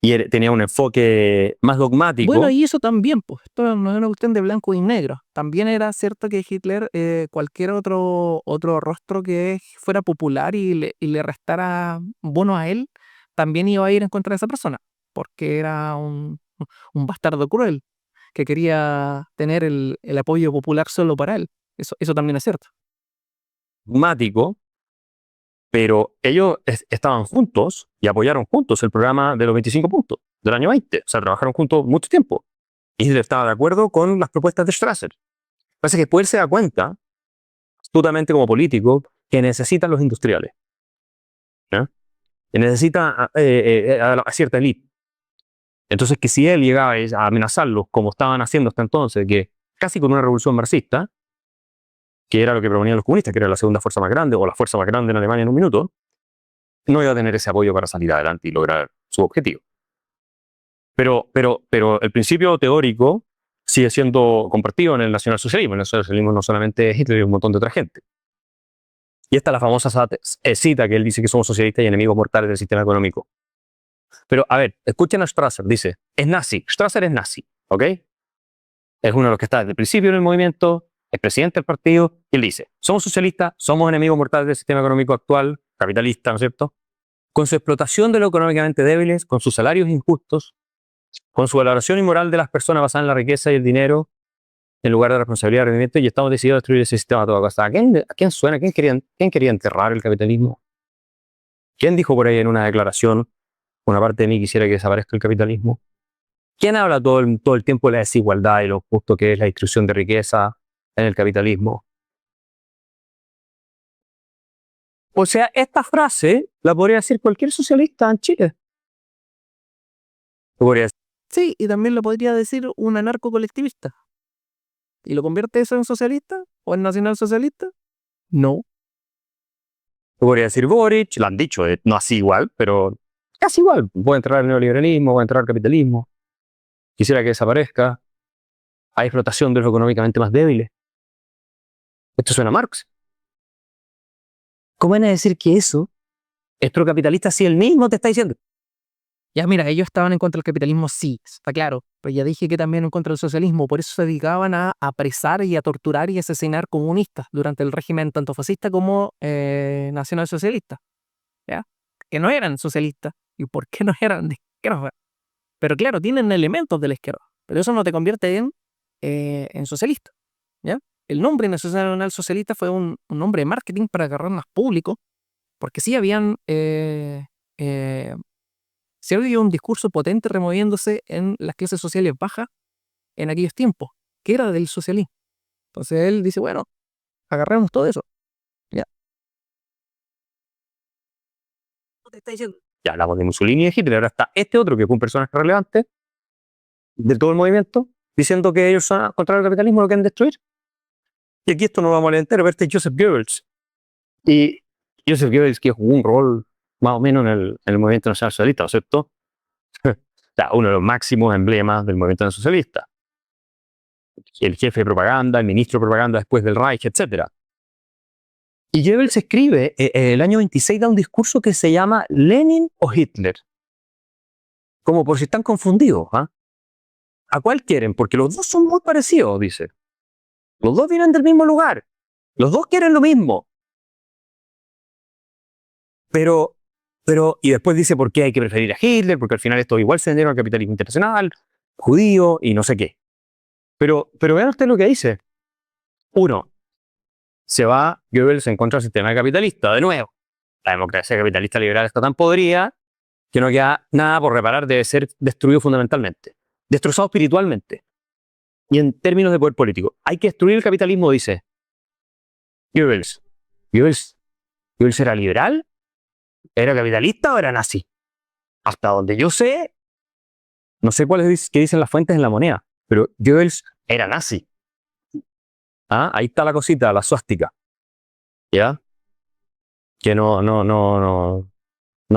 y tenía un enfoque más dogmático. Bueno, y eso también, pues, esto no es una cuestión de blanco y negro. También era cierto que Hitler, cualquier otro rostro que fuera popular y le restara bono a él, también iba a ir en contra de esa persona, porque era un bastardo cruel que quería tener el apoyo popular solo para él. Eso también es cierto. Dogmático, pero ellos estaban juntos y apoyaron juntos el programa de los 25 puntos del año 20. O sea, trabajaron juntos mucho tiempo. Y Hitler estaba de acuerdo con las propuestas de Strasser. Parece que después él se da cuenta, astutamente como político, que necesitan los industriales. ¿No? Que necesita a cierta élite. Entonces, que si él llegaba a amenazarlos, como estaban haciendo hasta entonces, que casi con una revolución marxista, que era lo que proponían los comunistas, que era la segunda fuerza más grande o la fuerza más grande en Alemania en un minuto, no iba a tener ese apoyo para salir adelante y lograr su objetivo. Pero el principio teórico sigue siendo compartido en el nacionalsocialismo. El nacionalsocialismo no solamente es Hitler y un montón de otra gente. Y esta es la famosa cita que él dice que somos socialistas y enemigos mortales del sistema económico. Pero, a ver, escuchen a Strasser, dice, es nazi. Strasser es nazi, ¿ok? Es uno de los que está desde el principio en el movimiento, es presidente del partido, y él dice, somos socialistas, somos enemigos mortales del sistema económico actual, capitalista, ¿no es cierto? Con su explotación de los económicamente débiles, con sus salarios injustos, con su valoración inmoral de las personas basada en la riqueza y el dinero, en lugar de responsabilidad y rendimiento, y estamos decididos a destruir ese sistema a toda costa. ¿A quién suena? ¿Quién quería enterrar el capitalismo? ¿Quién dijo por ahí en una declaración, una parte de mí quisiera que desaparezca el capitalismo? ¿Quién habla todo el tiempo de la desigualdad y lo justo que es la distribución de riqueza en el capitalismo? O sea, esta frase la podría decir cualquier socialista en Chile. Lo podría decir. Sí, y también lo podría decir un anarco colectivista. ¿Y lo convierte eso en socialista o en nacionalsocialista? No. Lo podría decir Boric, lo han dicho, no así igual, pero casi igual. Voy a entrar al neoliberalismo, voy a entrar al capitalismo. Quisiera que desaparezca. Hay explotación de los económicamente más débiles. Esto suena a Marx. ¿Cómo van a decir que eso es procapitalista si él mismo te está diciendo? Ya mira, ellos estaban en contra del capitalismo, sí, está claro, pero ya dije que también en contra del socialismo, por eso se dedicaban a apresar y a torturar y asesinar comunistas durante el régimen tanto fascista como nacionalsocialista, ¿ya? Que no eran socialistas. ¿Y por qué no eran de izquierda? Pero claro, tienen elementos de la izquierda, pero eso no te convierte en socialista, ¿ya? El nombre nacional socialista fue un nombre de marketing para agarrar más público, porque sí se había un discurso potente removiéndose en las clases sociales bajas en aquellos tiempos, que era del socialismo. Entonces él dice, bueno, agarremos todo eso. Ya. ¿Qué te está diciendo? Ya hablamos de Mussolini y de Hitler, ahora está este otro que fue un personaje relevante de todo el movimiento, diciendo que ellos son contra el capitalismo, lo quieren destruir. Y aquí esto no lo vamos a leer entero, pero este es Joseph Goebbels. Y Joseph Goebbels, que jugó un rol más o menos en el movimiento nacional socialista, ¿no es cierto? O sea, uno de los máximos emblemas del movimiento nacional socialista. El jefe de propaganda, el ministro de propaganda después del Reich, etc. Y Goebbels escribe, el año 26 da un discurso que se llama Lenin o Hitler. Como por si están confundidos, ¿ah? ¿A cuál quieren? Porque los dos son muy parecidos, dice. Los dos vienen del mismo lugar. Los dos quieren lo mismo. Pero, y después dice por qué hay que preferir a Hitler, porque al final esto igual se vendieron al capitalismo internacional, judío y no sé qué. Pero vean ustedes lo que dice. Uno, se va Goebbels en contra del sistema capitalista, de nuevo. La democracia capitalista liberal está tan podrida que no queda nada por reparar, debe ser destruido fundamentalmente. Destrozado espiritualmente. Y en términos de poder político. Hay que destruir el capitalismo, dice Goebbels. ¿Goebbels era liberal? ¿Era capitalista o era nazi? Hasta donde yo sé, no sé qué dicen las fuentes en La Moneda, pero Goebbels era nazi. ¿Ah? Ahí está la cosita, la suástica. ¿Ya? Que no,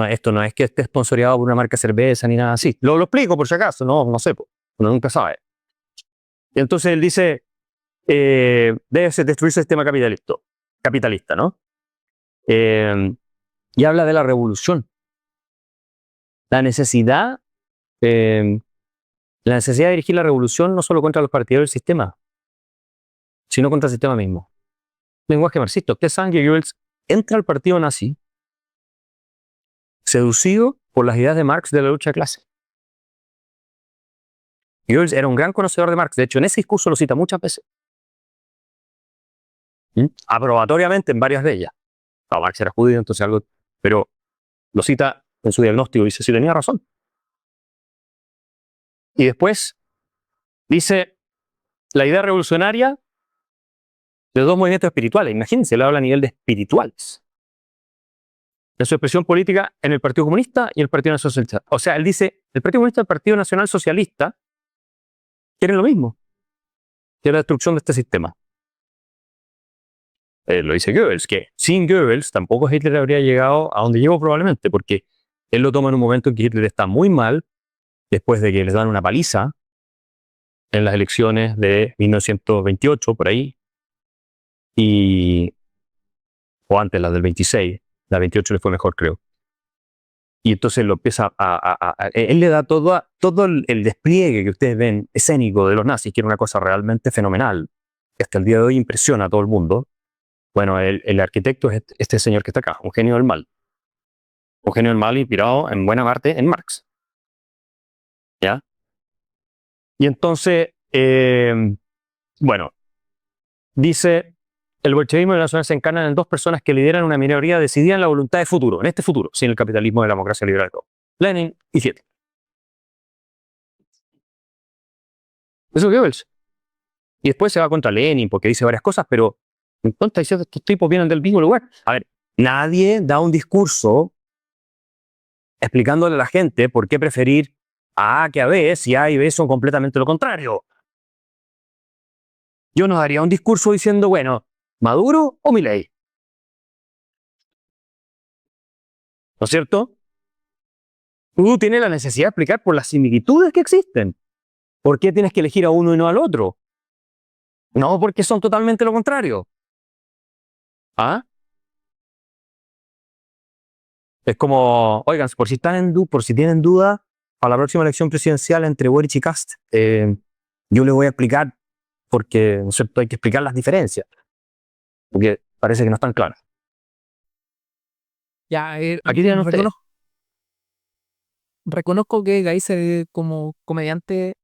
esto no es que esté sponsoreado por una marca de cerveza ni nada así. Lo explico por si acaso, no sé, uno nunca sabe. Y entonces él dice, debe destruirse el sistema capitalista, ¿no? Y habla de la revolución. La necesidad la necesidad de dirigir la revolución no solo contra los partidarios del sistema, sino contra el sistema mismo. Lenguaje marxista. Ustedes saben que Goebbels entra al partido nazi seducido por las ideas de Marx de la lucha de clase. Goebbels era un gran conocedor de Marx. De hecho, en ese discurso lo cita muchas veces. Aprobatoriamente en varias de ellas. No, Marx era judío, entonces algo... Pero lo cita en su diagnóstico y dice, sí, tenía razón. Y después dice, la idea revolucionaria de dos movimientos espirituales. Imagínense, él habla a nivel de espirituales. En su expresión política en el Partido Comunista y el Partido Nacional Socialista. O sea, él dice, el Partido Comunista y el Partido Nacional Socialista quieren lo mismo, que la destrucción de este sistema. Lo dice Goebbels, que sin Goebbels tampoco Hitler habría llegado a donde llegó probablemente, porque él lo toma en un momento en que Hitler está muy mal, después de que les dan una paliza en las elecciones de 1928, por ahí, o antes, las del 26, la 28 le fue mejor, creo. Y entonces lo empieza él le da todo el despliegue que ustedes ven escénico de los nazis, que era una cosa realmente fenomenal, que hasta el día de hoy impresiona a todo el mundo. Bueno, el arquitecto es este señor que está acá, un genio del mal. Un genio del mal inspirado en buena parte en Marx. ¿Ya? Y entonces, bueno, dice, el bolchevismo y la nacional se encarnan en dos personas que lideran una minoría decidida en la voluntad de futuro, en este futuro, sin el capitalismo de la democracia liberal de todo. Lenin y Hitler. Eso es Goebbels. Y después se va contra Lenin porque dice varias cosas, pero entonces estos tipos vienen del mismo lugar. A ver, nadie da un discurso explicándole a la gente por qué preferir a A que a B si A y B son completamente lo contrario. Yo no daría un discurso diciendo, bueno, ¿Maduro o Milei? ¿No es cierto? Tú tienes la necesidad de explicar por las similitudes que existen. ¿Por qué tienes que elegir a uno y no al otro? No porque son totalmente lo contrario. ¿Ah? Es como, oigan, por si tienen duda, para la próxima elección presidencial entre Boric y Kast, yo les voy a explicar porque, ¿no es cierto?, hay que explicar las diferencias, porque parece que no están claras. Ya, Aquí tienen ustedes. reconozco que Geiser como comediante,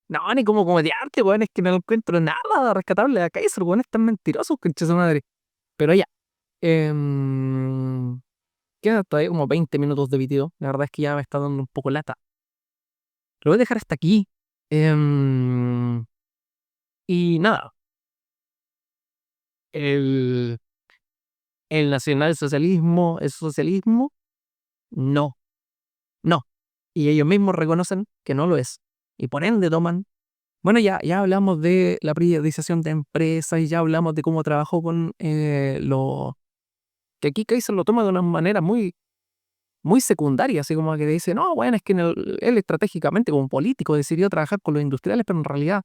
no, ni como comediante, weón, es que no encuentro nada rescatable a Kaiser, weón, es tan mentiroso, concha su madre. Pero ya, quedan todavía como 20 minutos de video, la verdad es que ya me está dando un poco lata. Lo voy a dejar hasta aquí. Y nada, el, el nacionalsocialismo es socialismo, no, no. Y ellos mismos reconocen que no lo es. Y por ende toman. Bueno, ya hablamos de la privatización de empresas y ya hablamos de cómo trabajó con que aquí Kaiser lo toma de una manera muy, muy secundaria, así como que dice, no, bueno, es que él estratégicamente como político decidió trabajar con los industriales, pero en realidad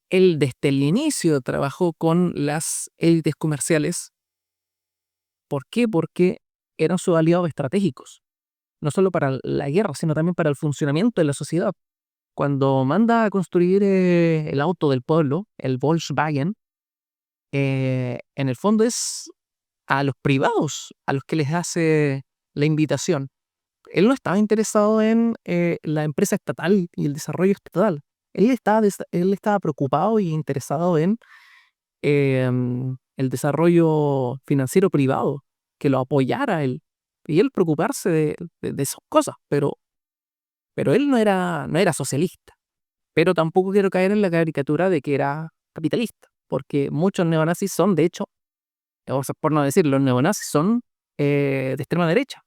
él desde el inicio trabajó con las élites comerciales. ¿Por qué? Porque eran sus aliados estratégicos, no solo para la guerra, sino también para el funcionamiento de la sociedad. Cuando manda a construir el auto del pueblo, el Volkswagen, en el fondo es a los privados a los que les hace la invitación. Él no estaba interesado en la empresa estatal y el desarrollo estatal. Él estaba preocupado y interesado en el desarrollo financiero privado, que lo apoyara a él. Y él preocuparse de esas cosas, pero él no era socialista. Pero tampoco quiero caer en la caricatura de que era capitalista, porque muchos neonazis son, de hecho, o sea, por no decir, los neonazis son de extrema derecha,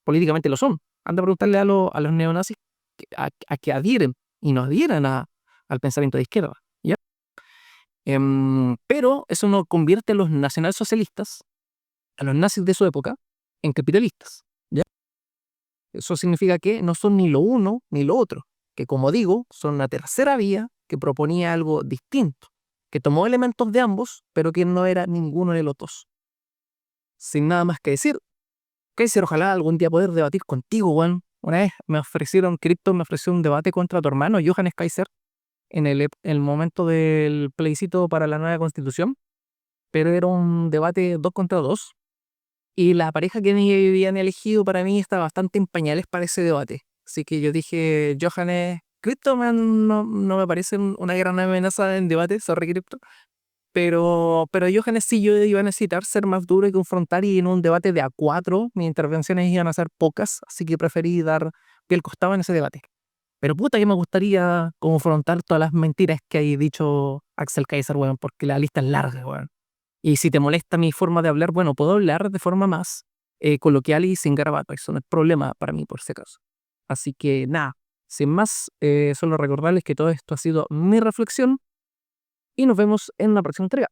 políticamente lo son. Anda a preguntarle a los neonazis a que adhieren y no adhieran al pensamiento de izquierda, ¿ya? Pero eso no convierte a los nacionalsocialistas, a los nazis de su época, en capitalistas, ¿ya? Eso significa que no son ni lo uno ni lo otro, que como digo, son una tercera vía que proponía algo distinto, que tomó elementos de ambos, pero que no era ninguno de los dos. Sin nada más que decir, Kaiser, ojalá algún día poder debatir contigo, Juan. Una vez me ofrecieron, Crypto me ofreció un debate contra tu hermano, Johannes Kaiser, en el momento del plebiscito para la nueva constitución, pero era un debate 2 contra 2, y la pareja que me habían elegido para mí estaba bastante en pañales para ese debate. Así que yo dije, Johannes, Crypto no me parece una gran amenaza en debate, sorry Crypto, pero Johannes sí, yo iba a necesitar ser más duro y confrontar, y en un debate de A4 mis intervenciones iban a ser pocas, así que preferí dar pie al costado en ese debate. Pero puta que me gustaría confrontar todas las mentiras que hay dicho Axel Kaiser, weón, porque la lista es larga, weón. Y si te molesta mi forma de hablar, bueno, puedo hablar de forma más coloquial y sin garabato, eso no es problema para mí por si acaso. Así que nada, sin más, solo recordarles que todo esto ha sido mi reflexión y nos vemos en la próxima entrega.